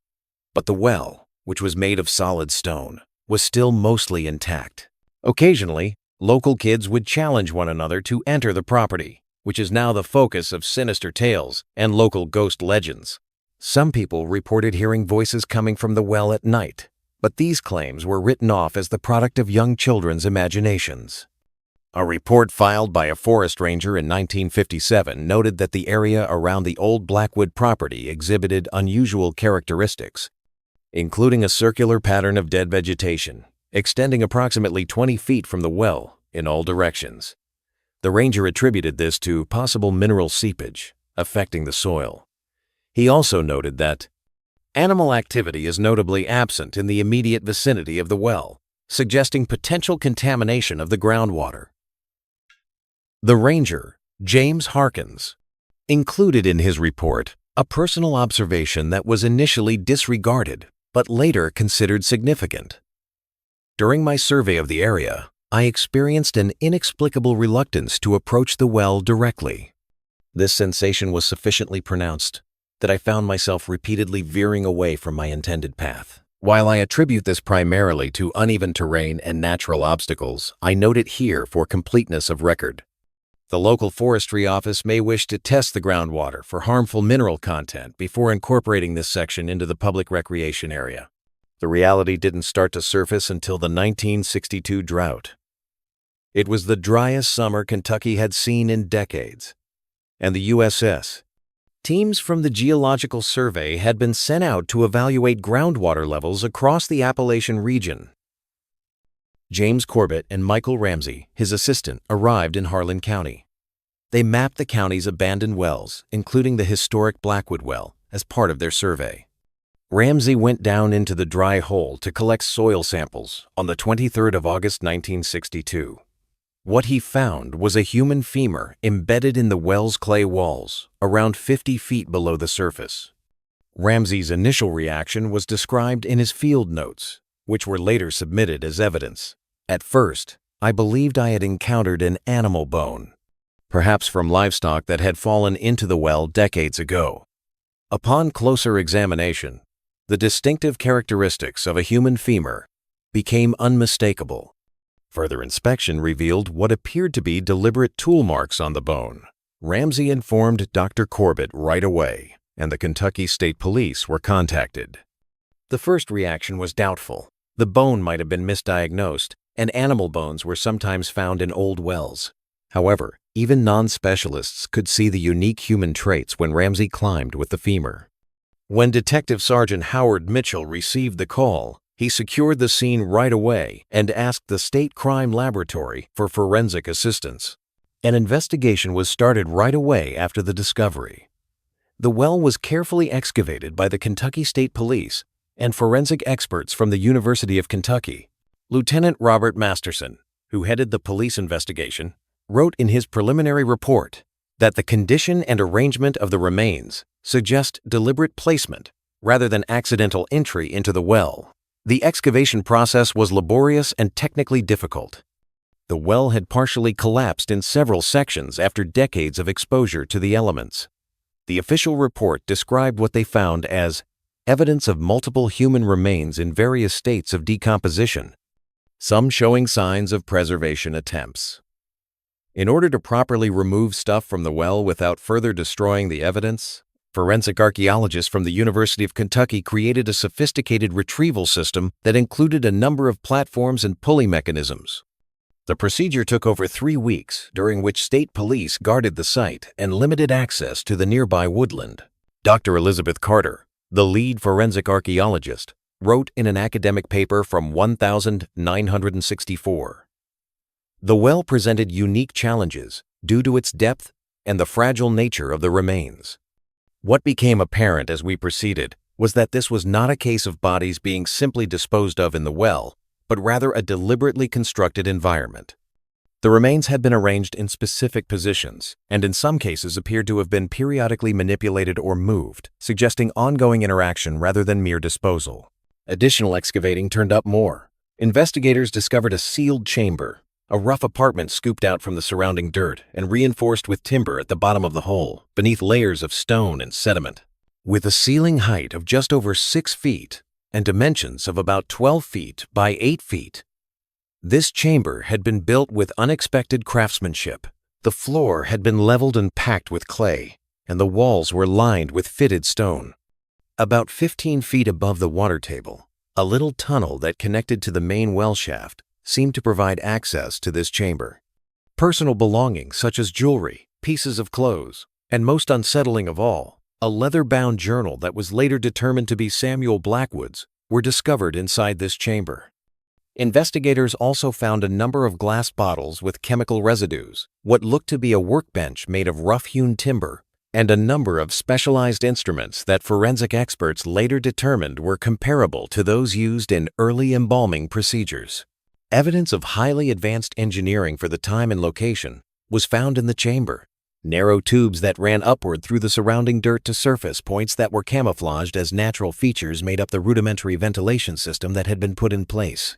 But the well, which was made of solid stone, was still mostly intact. Occasionally, local kids would challenge one another to enter the property, which is now the focus of sinister tales and local ghost legends. Some people reported hearing voices coming from the well at night, but these claims were written off as the product of young children's imaginations. A report filed by a forest ranger in 1957 noted that the area around the old Blackwood property exhibited unusual characteristics, including a circular pattern of dead vegetation, extending approximately 20 feet from the well in all directions. The ranger attributed this to possible mineral seepage affecting the soil. He also noted that Animal activity is notably absent in the immediate vicinity of the well, suggesting potential contamination of the groundwater. The ranger, James Harkins, included in his report a personal observation that was initially disregarded but later considered significant. During my survey of the area, I experienced an inexplicable reluctance to approach the well directly. This sensation was sufficiently pronounced that I found myself repeatedly veering away from my intended path. While I attribute this primarily to uneven terrain and natural obstacles, I note it here for completeness of record. The local forestry office may wish to test the groundwater for harmful mineral content before incorporating this section into the public recreation area. The reality didn't start to surface until the 1962 drought. It was the driest summer Kentucky had seen in decades, and the USS. Teams from the Geological Survey had been sent out to evaluate groundwater levels across the Appalachian region. James Corbett and Michael Ramsey, his assistant, arrived in Harlan County. They mapped the county's abandoned wells, including the historic Blackwood well, as part of their survey. Ramsey went down into the dry hole to collect soil samples on the 23rd of August 1962. What he found was a human femur embedded in the well's clay walls, around 50 feet below the surface. Ramsey's initial reaction was described in his field notes, which were later submitted as evidence. At first, I believed I had encountered an animal bone, perhaps from livestock that had fallen into the well decades ago. Upon closer examination, the distinctive characteristics of a human femur became unmistakable. Further inspection revealed what appeared to be deliberate tool marks on the bone. Ramsey informed Dr. Corbett right away, and the Kentucky State Police were contacted. The first reaction was doubtful. The bone might have been misdiagnosed, and animal bones were sometimes found in old wells. However, even non-specialists could see the unique human traits when Ramsey climbed with the femur. When Detective Sergeant Howard Mitchell received the call, he secured the scene right away and asked the State Crime Laboratory for forensic assistance. An investigation was started right away after the discovery. The well was carefully excavated by the Kentucky State Police and forensic experts from the University of Kentucky. Lieutenant Robert Masterson, who headed the police investigation, wrote in his preliminary report that the condition and arrangement of the remains suggest deliberate placement rather than accidental entry into the well. The excavation process was laborious and technically difficult. The well had partially collapsed in several sections after decades of exposure to the elements. The official report described what they found as evidence of multiple human remains in various states of decomposition, some showing signs of preservation attempts. In order to properly remove stuff from the well without further destroying the evidence, forensic archaeologists from the University of Kentucky created a sophisticated retrieval system that included a number of platforms and pulley mechanisms. The procedure took over 3 weeks, during which state police guarded the site and limited access to the nearby woodland. Dr. Elizabeth Carter, the lead forensic archaeologist, wrote in an academic paper from 1964. The well presented unique challenges due to its depth and the fragile nature of the remains. What became apparent as we proceeded was that this was not a case of bodies being simply disposed of in the well, but rather a deliberately constructed environment. The remains had been arranged in specific positions, and in some cases appeared to have been periodically manipulated or moved, suggesting ongoing interaction rather than mere disposal. Additional excavating turned up more. Investigators discovered a sealed chamber, a rough apartment scooped out from the surrounding dirt and reinforced with timber at the bottom of the hole, beneath layers of stone and sediment. With a ceiling height of just over 6 feet and dimensions of about 12 feet by 8 feet, this chamber had been built with unexpected craftsmanship. The floor had been leveled and packed with clay, and the walls were lined with fitted stone. About 15 feet above the water table, a little tunnel that connected to the main well shaft seemed to provide access to this chamber. Personal belongings such as jewelry, pieces of clothes, and most unsettling of all, a leather-bound journal that was later determined to be Samuel Blackwood's, were discovered inside this chamber. Investigators also found a number of glass bottles with chemical residues, what looked to be a workbench made of rough-hewn timber, and a number of specialized instruments that forensic experts later determined were comparable to those used in early embalming procedures. Evidence of highly advanced engineering for the time and location was found in the chamber. Narrow tubes that ran upward through the surrounding dirt to surface points that were camouflaged as natural features made up the rudimentary ventilation system that had been put in place.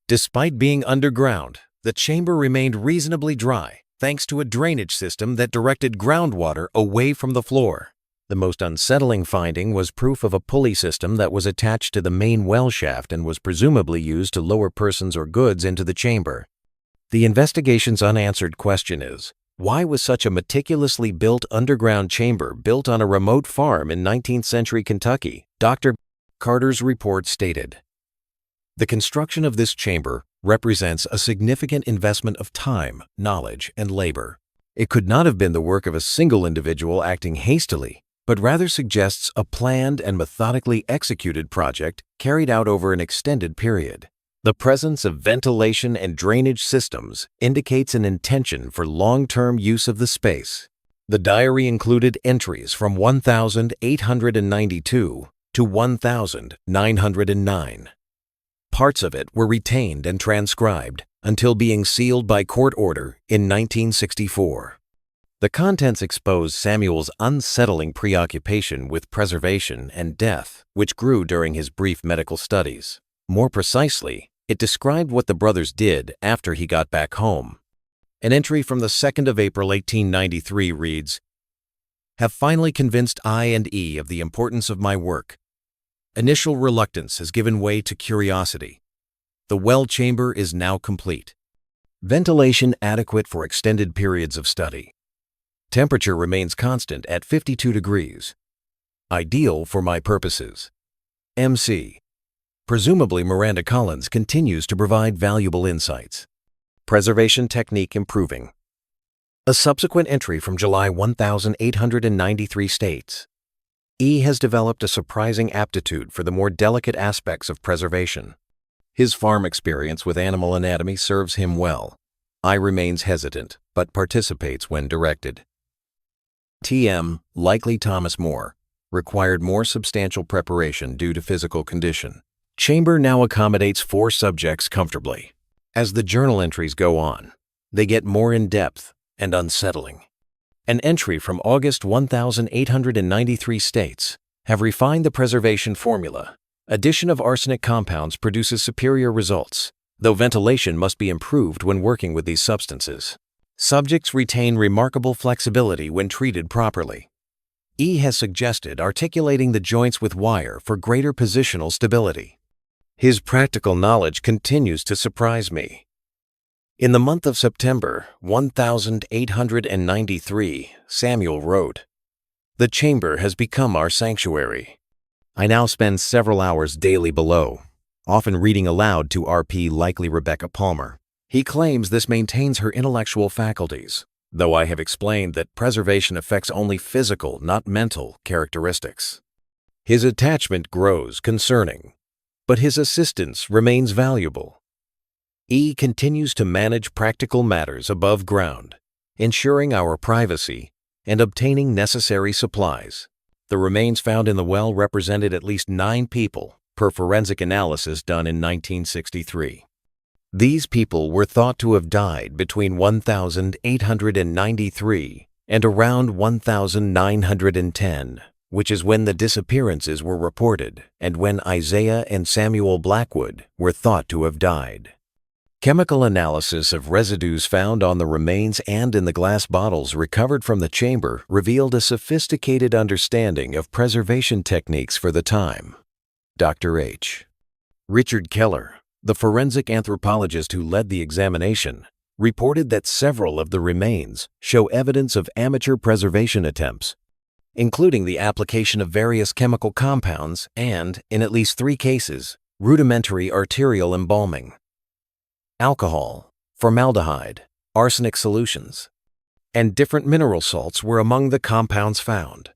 Despite being underground, the chamber remained reasonably dry, thanks to a drainage system that directed groundwater away from the floor. The most unsettling finding was proof of a pulley system that was attached to the main well shaft and was presumably used to lower persons or goods into the chamber. The investigation's unanswered question is, why was such a meticulously built underground chamber built on a remote farm in 19th century Kentucky? Dr. Carter's report stated, "The construction of this chamber represents a significant investment of time, knowledge, and labor. It could not have been the work of a single individual acting hastily, but rather suggests a planned and methodically executed project carried out over an extended period. The presence of ventilation and drainage systems indicates an intention for long-term use of the space." The diary included entries from 1892 to 1909. Parts of it were retained and transcribed until being sealed by court order in 1964. The contents expose Samuel's unsettling preoccupation with preservation and death, which grew during his brief medical studies. More precisely, it described what the brothers did after he got back home. An entry from the 2nd of April 1893 reads, "Have finally convinced I and E of the importance of my work. Initial reluctance has given way to curiosity. The well chamber is now complete. Ventilation adequate for extended periods of study. Temperature remains constant at 52 degrees. Ideal for my purposes. MC. Presumably Miranda Collins continues to provide valuable insights. Preservation technique improving." A subsequent entry from July 1893 states, "E has developed a surprising aptitude for the more delicate aspects of preservation. His farm experience with animal anatomy serves him well. I remains hesitant, but participates when directed. T.M., likely Thomas More, required more substantial preparation due to physical condition. Chamber now accommodates 4 subjects comfortably. As the journal entries go on, they get more in-depth and unsettling." An entry from August 1893 states, "Have refined the preservation formula. Addition of arsenic compounds produces superior results, though ventilation must be improved when working with these substances. Subjects retain remarkable flexibility when treated properly. E has suggested articulating the joints with wire for greater positional stability. His practical knowledge continues to surprise me." In the month of September 1893, Samuel wrote, "The chamber has become our sanctuary. I now spend several hours daily below, often reading aloud to R.P. likely Rebecca Palmer. He claims this maintains her intellectual faculties, though I have explained that preservation affects only physical, not mental, characteristics. His attachment grows concerning, but his assistance remains valuable. E continues to manage practical matters above ground, ensuring our privacy and obtaining necessary supplies. The remains found in the well represented at least 9 people, per forensic analysis done in 1963. These people were thought to have died between 1893 and around 1910, which is when the disappearances were reported and when Isaiah and Samuel Blackwood were thought to have died. Chemical analysis of residues found on the remains and in the glass bottles recovered from the chamber revealed a sophisticated understanding of preservation techniques for the time. Dr. H. Richard Keller, the forensic anthropologist who led the examination, reported that several of the remains show evidence of amateur preservation attempts, including the application of various chemical compounds and, in at least 3 cases, rudimentary arterial embalming. Alcohol, formaldehyde, arsenic solutions, and different mineral salts were among the compounds found.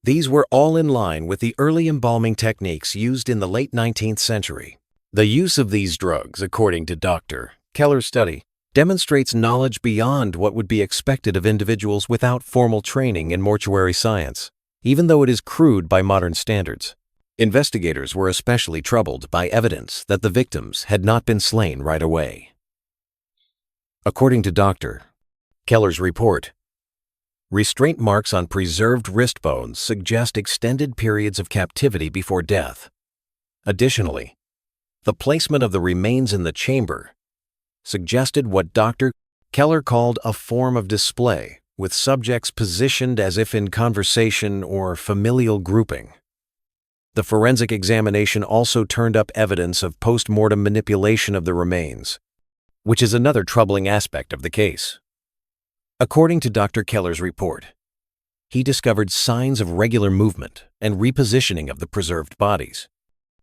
These were all in line with the early embalming techniques used in the late 19th century. The use of these drugs, according to Dr. Keller's study, demonstrates knowledge beyond what would be expected of individuals without formal training in mortuary science, even though it is crude by modern standards. Investigators were especially troubled by evidence that the victims had not been slain right away. According to Dr. Keller's report, restraint marks on preserved wrist bones suggest extended periods of captivity before death. Additionally, the placement of the remains in the chamber suggested what Dr. Keller called a form of display, with subjects positioned as if in conversation or familial grouping. The forensic examination also turned up evidence of post-mortem manipulation of the remains, which is another troubling aspect of the case. According to Dr. Keller's report, he discovered signs of regular movement and repositioning of the preserved bodies.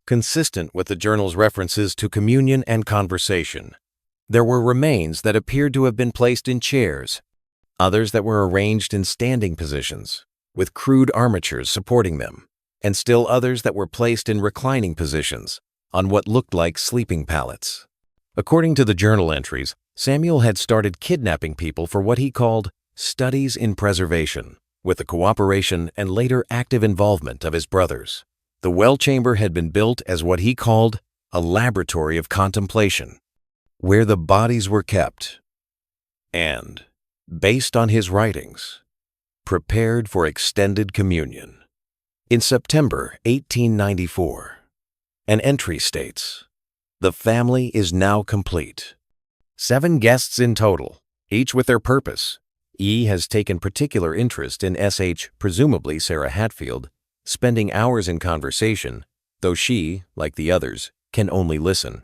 Consistent with the journal's references to communion and conversation, there were remains that appeared to have been placed in chairs, others that were arranged in standing positions, with crude armatures supporting them, and still others that were placed in reclining positions on what looked like sleeping pallets. According to the journal entries, Samuel had started kidnapping people for what he called studies in preservation, with the cooperation and later active involvement of his brothers. The well chamber had been built as what he called a laboratory of contemplation, where the bodies were kept, and, based on his writings, prepared for extended communion. In September 1894, an entry states, "The family is now complete. 7 guests in total, each with their purpose. E has taken particular interest in S.H., presumably Sarah Hatfield, spending hours in conversation, though she, like the others, can only listen.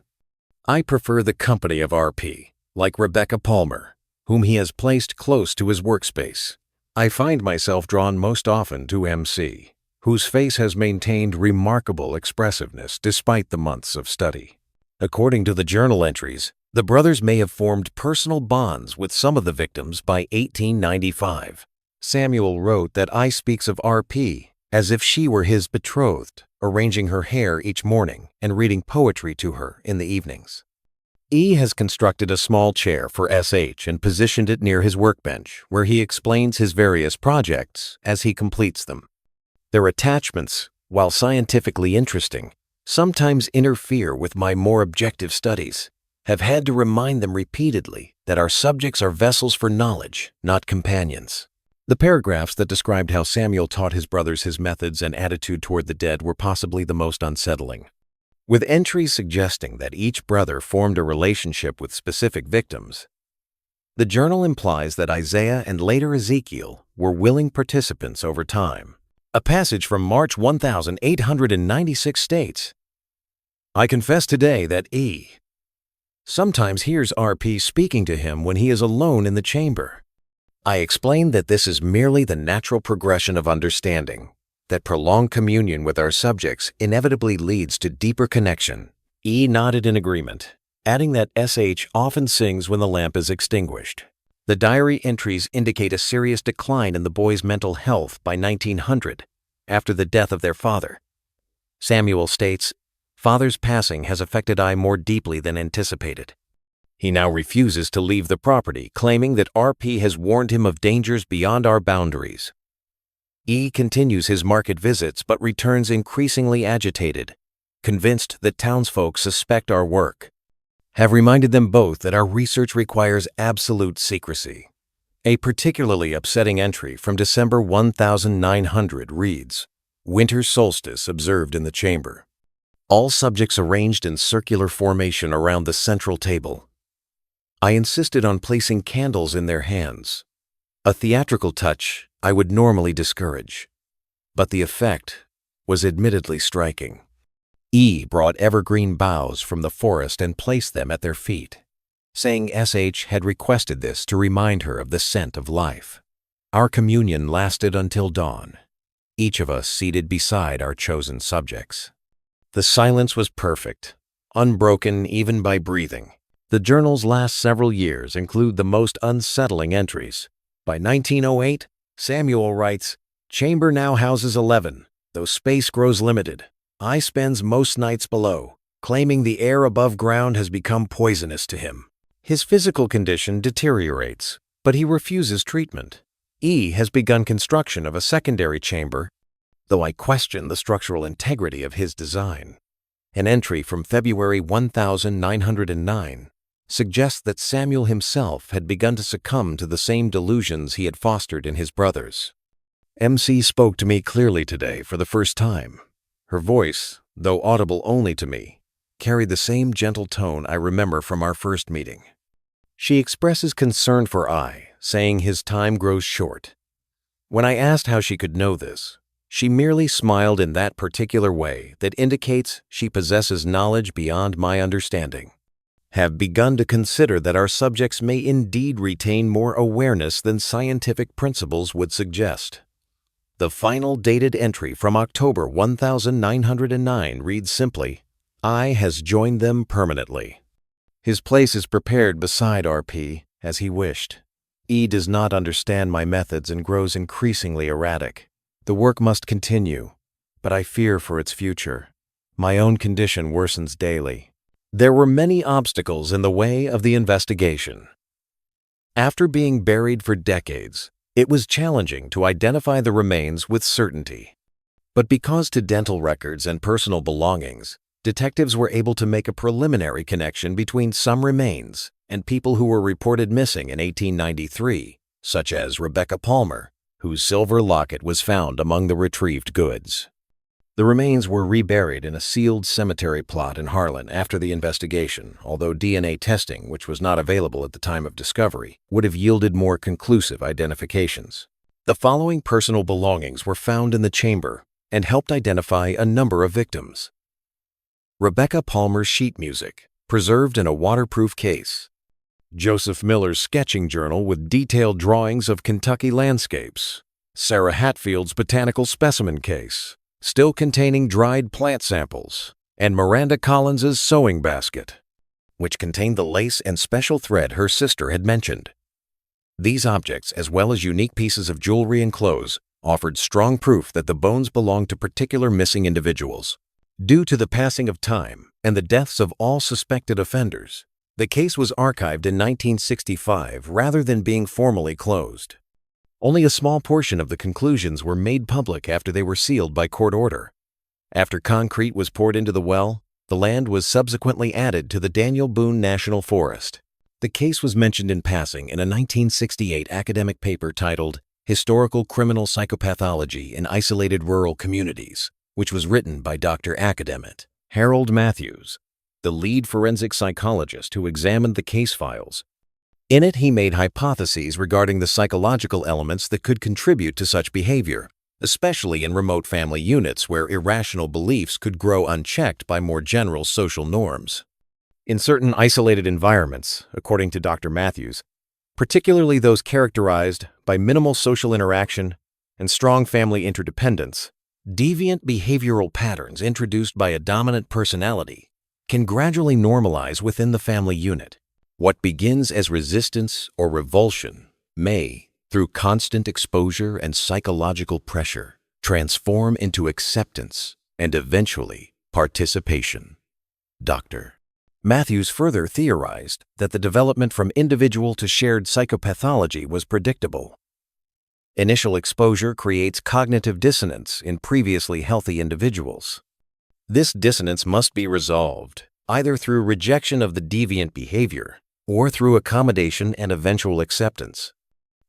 I prefer the company of R.P., like Rebecca Palmer, whom he has placed close to his workspace. I find myself drawn most often to M.C., whose face has maintained remarkable expressiveness despite the months of study." According to the journal entries, the brothers may have formed personal bonds with some of the victims by 1895. Samuel wrote that I speaks of R.P. as if she were his betrothed, arranging her hair each morning and reading poetry to her in the evenings. E has constructed a small chair for S.H. and positioned it near his workbench, where he explains his various projects as he completes them. Their attachments, while scientifically interesting, sometimes interfere with my more objective studies. Have had to remind them repeatedly that our subjects are vessels for knowledge, not companions. The paragraphs that described how Samuel taught his brothers his methods and attitude toward the dead were possibly the most unsettling. With entries suggesting that each brother formed a relationship with specific victims, the journal implies that Isaiah and later Ezekiel were willing participants over time. A passage from March 1896 states, "I confess today that E sometimes hears R.P. speaking to him when he is alone in the chamber. I explained that this is merely the natural progression of understanding, that prolonged communion with our subjects inevitably leads to deeper connection." E nodded in agreement, adding that S.H. often sings when the lamp is extinguished. The diary entries indicate a serious decline in the boys' mental health by 1900, after the death of their father. Samuel states, "Father's passing has affected I more deeply than anticipated. He now refuses to leave the property, claiming that R.P. has warned him of dangers beyond our boundaries." E continues his market visits but returns increasingly agitated, convinced that townsfolk suspect our work. Have reminded them both that our research requires absolute secrecy. A particularly upsetting entry from December 1900 reads, "Winter solstice observed in the chamber. All subjects arranged in circular formation around the central table. I insisted on placing candles in their hands, a theatrical touch I would normally discourage, but the effect was admittedly striking. E brought evergreen boughs from the forest and placed them at their feet, saying S.H. had requested this to remind her of the scent of life. Our communion lasted until dawn, each of us seated beside our chosen subjects. The silence was perfect, unbroken even by breathing. The journal's last several years include the most unsettling entries. By 1908, Samuel writes, "Chamber now houses 11, though space grows limited. I spends most nights below, claiming the air above ground has become poisonous to him. His physical condition deteriorates, but he refuses treatment. E has begun construction of a secondary chamber, though I question the structural integrity of his design. An entry from February 1909 suggests that Samuel himself had begun to succumb to the same delusions he had fostered in his brothers. MC spoke to me clearly today for the first time. Her voice, though audible only to me, carried the same gentle tone I remember from our first meeting. She expresses concern for I, saying his time grows short. When I asked how she could know this, she merely smiled in that particular way that indicates she possesses knowledge beyond my understanding. Have begun to consider that our subjects may indeed retain more awareness than scientific principles would suggest. The final dated entry from October 1909 reads simply, I has joined them permanently. His place is prepared beside RP, as he wished. E does not understand my methods and grows increasingly erratic. The work must continue, but I fear for its future. My own condition worsens daily. There were many obstacles in the way of the investigation. After being buried for decades, it was challenging to identify the remains with certainty. But because to dental records and personal belongings, detectives were able to make a preliminary connection between some remains and people who were reported missing in 1893, such as Rebecca Palmer, whose silver locket was found among the retrieved goods. The remains were reburied in a sealed cemetery plot in Harlan after the investigation, although DNA testing, which was not available at the time of discovery, would have yielded more conclusive identifications. The following personal belongings were found in the chamber and helped identify a number of victims. Rebecca Palmer's sheet music, preserved in a waterproof case. Joseph Miller's sketching journal with detailed drawings of Kentucky landscapes. Sarah Hatfield's botanical specimen case, still containing dried plant samples. And Miranda Collins's sewing basket, which contained the lace and special thread her sister had mentioned. These objects, as well as unique pieces of jewelry and clothes, offered strong proof that the bones belonged to particular missing individuals. Due to the passing of time and the deaths of all suspected offenders, the case was archived in 1965 rather than being formally closed. Only a small portion of the conclusions were made public after they were sealed by court order. After concrete was poured into the well, the land was subsequently added to the Daniel Boone National Forest. The case was mentioned in passing in a 1968 academic paper titled Historical Criminal Psychopathology in Isolated Rural Communities, which was written by Dr. Academic Harold Matthews, the lead forensic psychologist who examined the case files. In it, he made hypotheses regarding the psychological elements that could contribute to such behavior, especially in remote family units where irrational beliefs could grow unchecked by more general social norms. In certain isolated environments, according to Dr. Matthews, particularly those characterized by minimal social interaction and strong family interdependence, deviant behavioral patterns introduced by a dominant personality can gradually normalize within the family unit. What begins as resistance or revulsion may, through constant exposure and psychological pressure, transform into acceptance and eventually participation. Dr. Matthews further theorized that the development from individual to shared psychopathology was predictable. Initial exposure creates cognitive dissonance in previously healthy individuals. This dissonance must be resolved, either through rejection of the deviant behavior or through accommodation and eventual acceptance.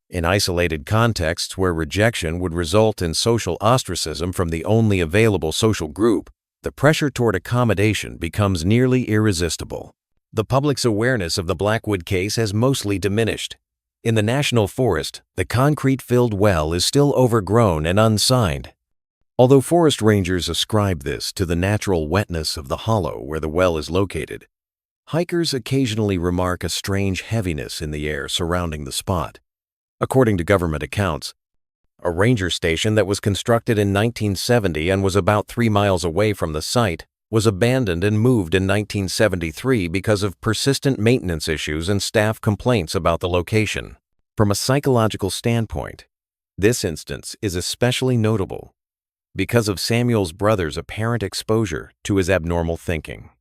In isolated contexts where rejection would result in social ostracism from the only available social group, the pressure toward accommodation becomes nearly irresistible. The public's awareness of the Blackwood case has mostly diminished. In the National Forest, the concrete-filled well is still overgrown and unsigned. Although forest rangers ascribe this to the natural wetness of the hollow where the well is located, hikers occasionally remark a strange heaviness in the air surrounding the spot. According to government accounts, a ranger station that was constructed in 1970 and was about 3 miles away from the site was abandoned and moved in 1973 because of persistent maintenance issues and staff complaints about the location. From a psychological standpoint, this instance is especially notable because of Samuel's brother's apparent exposure to his abnormal thinking.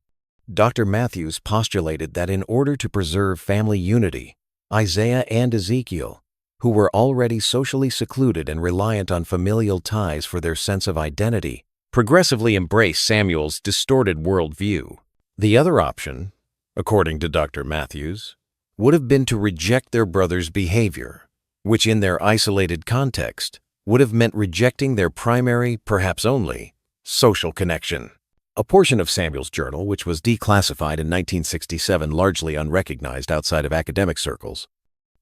Dr. Matthews postulated that in order to preserve family unity, Isaiah and Ezekiel, who were already socially secluded and reliant on familial ties for their sense of identity, progressively embraced Samuel's distorted worldview. The other option, according to Dr. Matthews, would have been to reject their brother's behavior, which in their isolated context would have meant rejecting their primary, perhaps only, social connection. A portion of Samuel's journal, which was declassified in 1967, largely unrecognized outside of academic circles,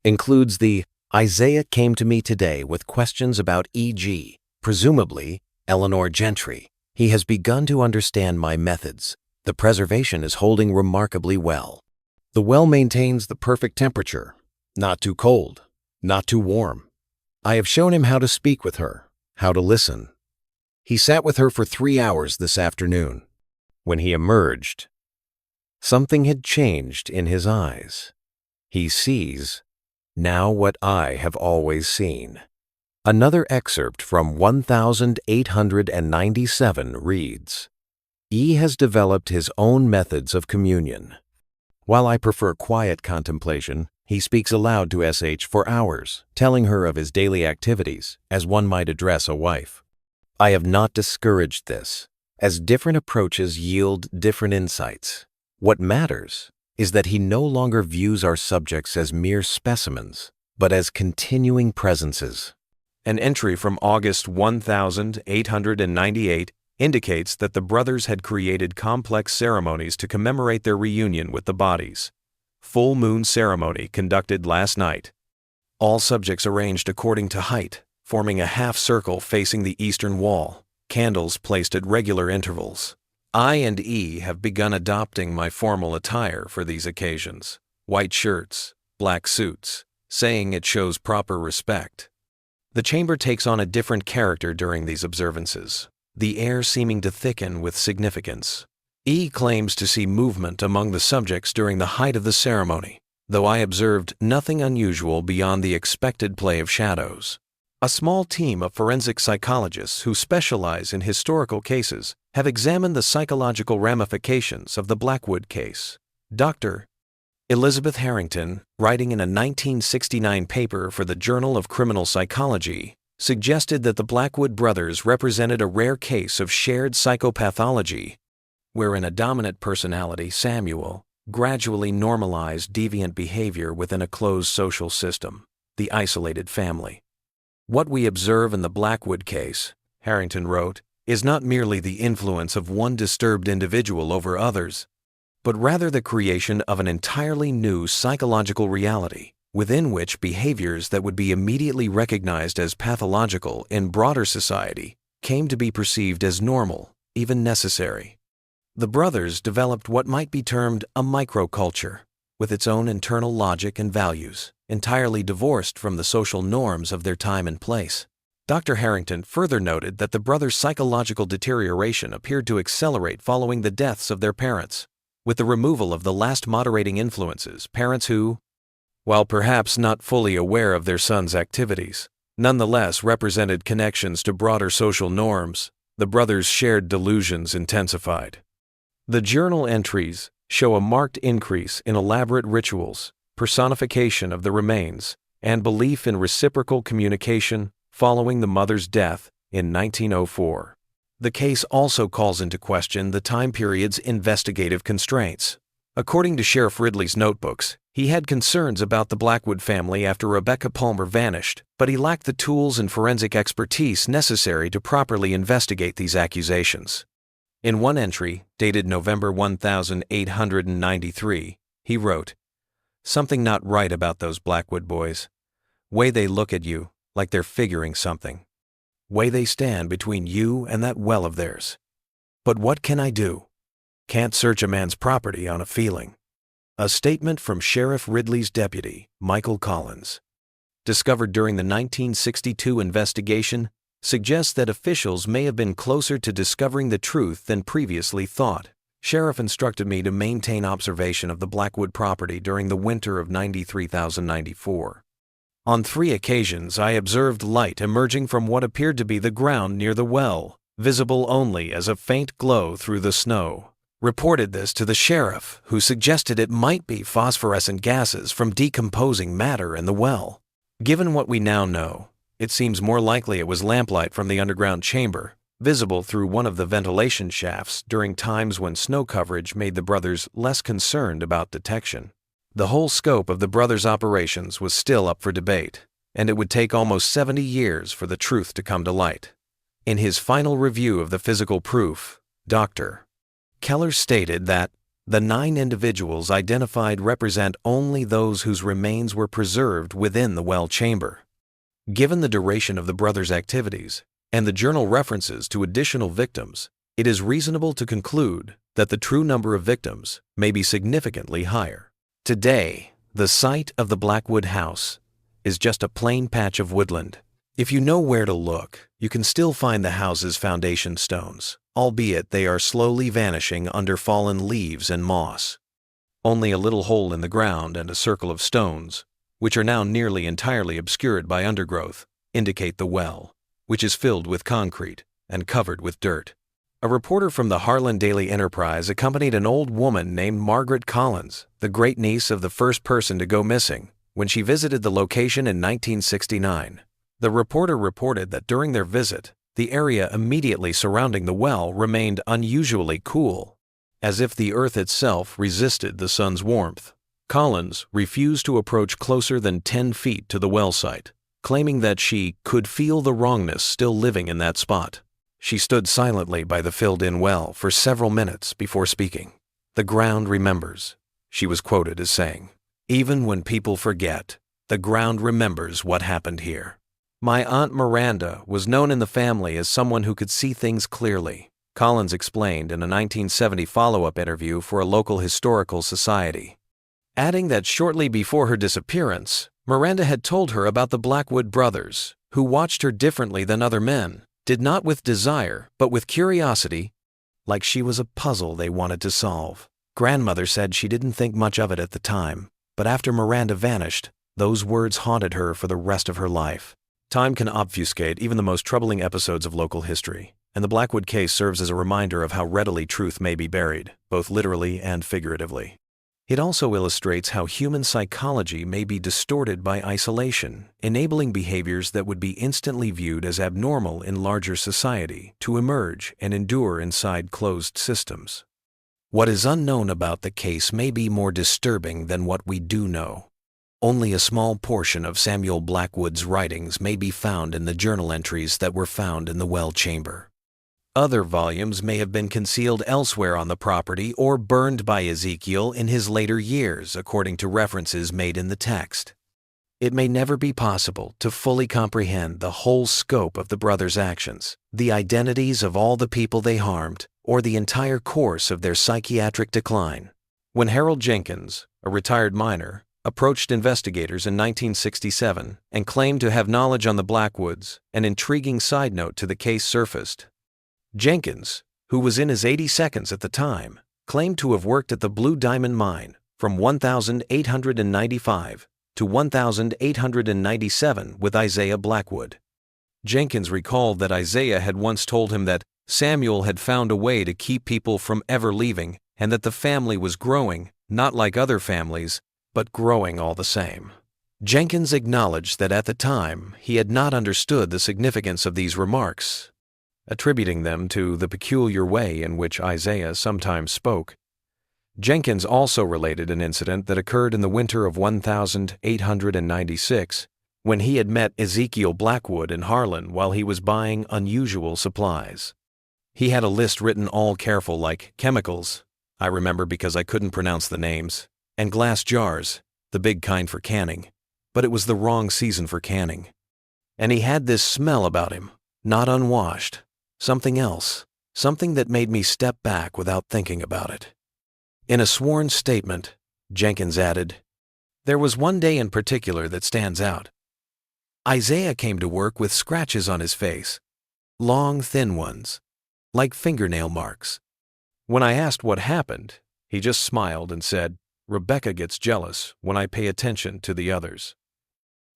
includes the "Isaiah came to me today with questions about e.g., presumably, Eleanor Gentry. He has begun to understand my methods. The preservation is holding remarkably well. The well maintains the perfect temperature, not too cold, not too warm. I have shown him how to speak with her, how to listen. He sat with her for 3 hours this afternoon. When he emerged, something had changed in his eyes. He sees now what I have always seen." Another excerpt from 1897 reads, "E has developed his own methods of communion. While I prefer quiet contemplation, he speaks aloud to SH for hours, telling her of his daily activities, as one might address a wife. I have not discouraged this, as different approaches yield different insights. What matters is that he no longer views our subjects as mere specimens, but as continuing presences." An entry from August 1898 indicates that the brothers had created complex ceremonies to commemorate their reunion with the bodies. Full moon ceremony conducted last night. All subjects arranged according to height, forming a half circle facing the eastern wall, candles placed at regular intervals. I and E have begun adopting my formal attire for these occasions, white shirts, black suits, saying it shows proper respect. The chamber takes on a different character during these observances, the air seeming to thicken with significance. E claims to see movement among the subjects during the height of the ceremony, though I observed nothing unusual beyond the expected play of shadows. A small team of forensic psychologists who specialize in historical cases have examined the psychological ramifications of the Blackwood case. Dr. Elizabeth Harrington, writing in a 1969 paper for the Journal of Criminal Psychology, suggested that the Blackwood brothers represented a rare case of shared psychopathology, wherein a dominant personality, Samuel, gradually normalized deviant behavior within a closed social system, the isolated family. What we observe in the Blackwood case, Harrington wrote, is not merely the influence of one disturbed individual over others, but rather the creation of an entirely new psychological reality, within which behaviors that would be immediately recognized as pathological in broader society came to be perceived as normal, even necessary. The brothers developed what might be termed a microculture, with its own internal logic and values, entirely divorced from the social norms of their time and place. Dr. Harrington further noted that the brothers' psychological deterioration appeared to accelerate following the deaths of their parents, with the removal of the last moderating influences, parents who, while perhaps not fully aware of their sons' activities, nonetheless represented connections to broader social norms. The brothers' shared delusions intensified. The journal entries show a marked increase in elaborate rituals, personification of the remains, and belief in reciprocal communication following the mother's death in 1904. The case also calls into question the time period's investigative constraints. According to Sheriff Ridley's notebooks, he had concerns about the Blackwood family after Rebecca Palmer vanished, but he lacked the tools and forensic expertise necessary to properly investigate these accusations. In one entry, dated November 1893, he wrote, "Something not right about those Blackwood boys. Way they look at you, like they're figuring something. Way they stand between you and that well of theirs. But what can I do? Can't search a man's property on a feeling." A statement from Sheriff Ridley's deputy, Michael Collins, discovered during the 1962 investigation, suggests that officials may have been closer to discovering the truth than previously thought. Sheriff instructed me to maintain observation of the Blackwood property during the winter of 93,094. On 3 occasions I observed light emerging from what appeared to be the ground near the well, visible only as a faint glow through the snow. reported this to the sheriff, who suggested it might be phosphorescent gases from decomposing matter in the well. Given what we now know, it seems more likely it was lamplight from the underground chamber, visible through one of the ventilation shafts during times when snow coverage made the brothers less concerned about detection. The whole scope of the brothers' operations was still up for debate, and it would take almost 70 years for the truth to come to light. In his final review of the physical proof, Dr. Keller stated that the 9 individuals identified represent only those whose remains were preserved within the well chamber. Given the duration of the brothers' activities and the journal references to additional victims, it is reasonable to conclude that the true number of victims may be significantly higher. Today, the site of the Blackwood house is just a plain patch of woodland. If you know where to look, you can still find the house's foundation stones, albeit they are slowly vanishing under fallen leaves and moss. Only a little hole in the ground and a circle of stones, which are now nearly entirely obscured by undergrowth, indicate the well, which is filled with concrete and covered with dirt. A reporter from the Harlan Daily Enterprise accompanied an old woman named Margaret Collins, the great-niece of the first person to go missing, when she visited the location in 1969. The reporter reported that during their visit, the area immediately surrounding the well remained unusually cool, as if the earth itself resisted the sun's warmth. Collins refused to approach closer than 10 feet to the well site, claiming that she could feel the wrongness still living in that spot. She stood silently by the filled-in well for several minutes before speaking. "The ground remembers," she was quoted as saying. "Even when people forget, the ground remembers what happened here." "My Aunt Miranda was known in the family as someone who could see things clearly," Collins explained in a 1970 follow-up interview for a local historical society, adding that shortly before her disappearance, Miranda had told her about the Blackwood brothers, who watched her differently than other men, did not with desire, but with curiosity, like she was a puzzle they wanted to solve. Grandmother said she didn't think much of it at the time, but after Miranda vanished, those words haunted her for the rest of her life. Time can obfuscate even the most troubling episodes of local history, and the Blackwood case serves as a reminder of how readily truth may be buried, both literally and figuratively. It also illustrates how human psychology may be distorted by isolation, enabling behaviors that would be instantly viewed as abnormal in larger society to emerge and endure inside closed systems. What is unknown about the case may be more disturbing than what we do know. Only a small portion of Samuel Blackwood's writings may be found in the journal entries that were found in the well chamber. Other volumes may have been concealed elsewhere on the property or burned by Ezekiel in his later years, according to references made in the text. It may never be possible to fully comprehend the whole scope of the brothers' actions, the identities of all the people they harmed, or the entire course of their psychiatric decline. When Harold Jenkins, a retired miner, approached investigators in 1967 and claimed to have knowledge on the Blackwoods, an intriguing side note to the case surfaced. Jenkins, who was in his 82nds at the time, claimed to have worked at the Blue Diamond Mine from 1895 to 1897 with Isaiah Blackwood. Jenkins recalled that Isaiah had once told him that Samuel had found a way to keep people from ever leaving and that the family was growing, not like other families, but growing all the same. Jenkins acknowledged that at the time he had not understood the significance of these remarks, attributing them to the peculiar way in which Isaiah sometimes spoke. Jenkins also related an incident that occurred in the winter of 1896, when he had met Ezekiel Blackwood in Harlan while he was buying unusual supplies. He had a list written all careful like chemicals, I remember because I couldn't pronounce the names, and glass jars, the big kind for canning, but it was the wrong season for canning. And he had this smell about him, not unwashed, something else, something that made me step back without thinking about it. In a sworn statement, Jenkins added, "There was one day in particular that stands out. Isaiah came to work with scratches on his face, long, thin ones, like fingernail marks. When I asked what happened, he just smiled and said, 'Rebecca gets jealous when I pay attention to the others.'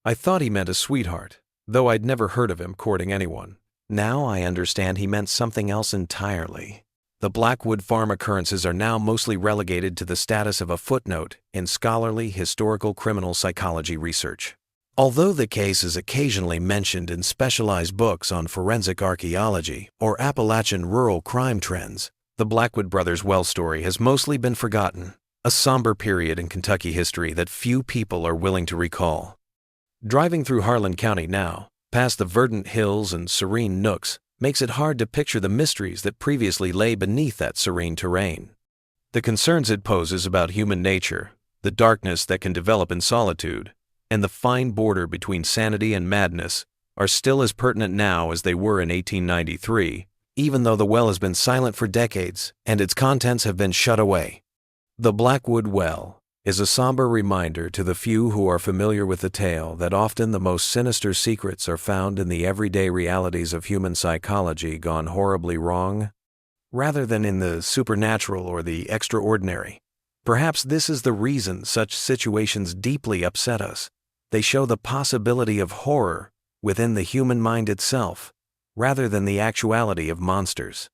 I thought he meant a sweetheart, though I'd never heard of him courting anyone. Now I understand he meant something else entirely. the Blackwood Farm occurrences are now mostly relegated to the status of a footnote in scholarly historical criminal psychology research. Although the case is occasionally mentioned in specialized books on forensic archaeology or Appalachian rural crime trends, the Blackwood brothers' well story has mostly been forgotten, a somber period in Kentucky history that few people are willing to recall. Driving through Harlan County now, past the verdant hills and serene nooks, makes it hard to picture the mysteries that previously lay beneath that serene terrain. The concerns it poses about human nature, the darkness that can develop in solitude, and the fine border between sanity and madness are still as pertinent now as they were in 1893, even though the well has been silent for decades and its contents have been shut away. The Blackwood Well is a somber reminder to the few who are familiar with the tale that often the most sinister secrets are found in the everyday realities of human psychology gone horribly wrong, rather than in the supernatural or the extraordinary. Perhaps this is the reason such situations deeply upset us. They show the possibility of horror within the human mind itself, rather than the actuality of monsters.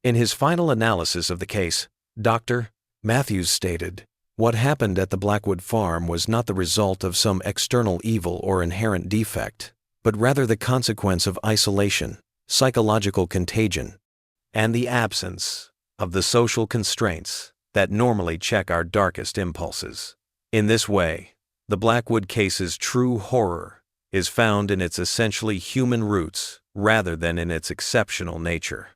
In his final analysis of the case, Dr. Matthews stated, "What happened at the Blackwood Farm was not the result of some external evil or inherent defect, but rather the consequence of isolation, psychological contagion, and the absence of the social constraints that normally check our darkest impulses. In this way, the Blackwood case's true horror is found in its essentially human roots rather than in its exceptional nature."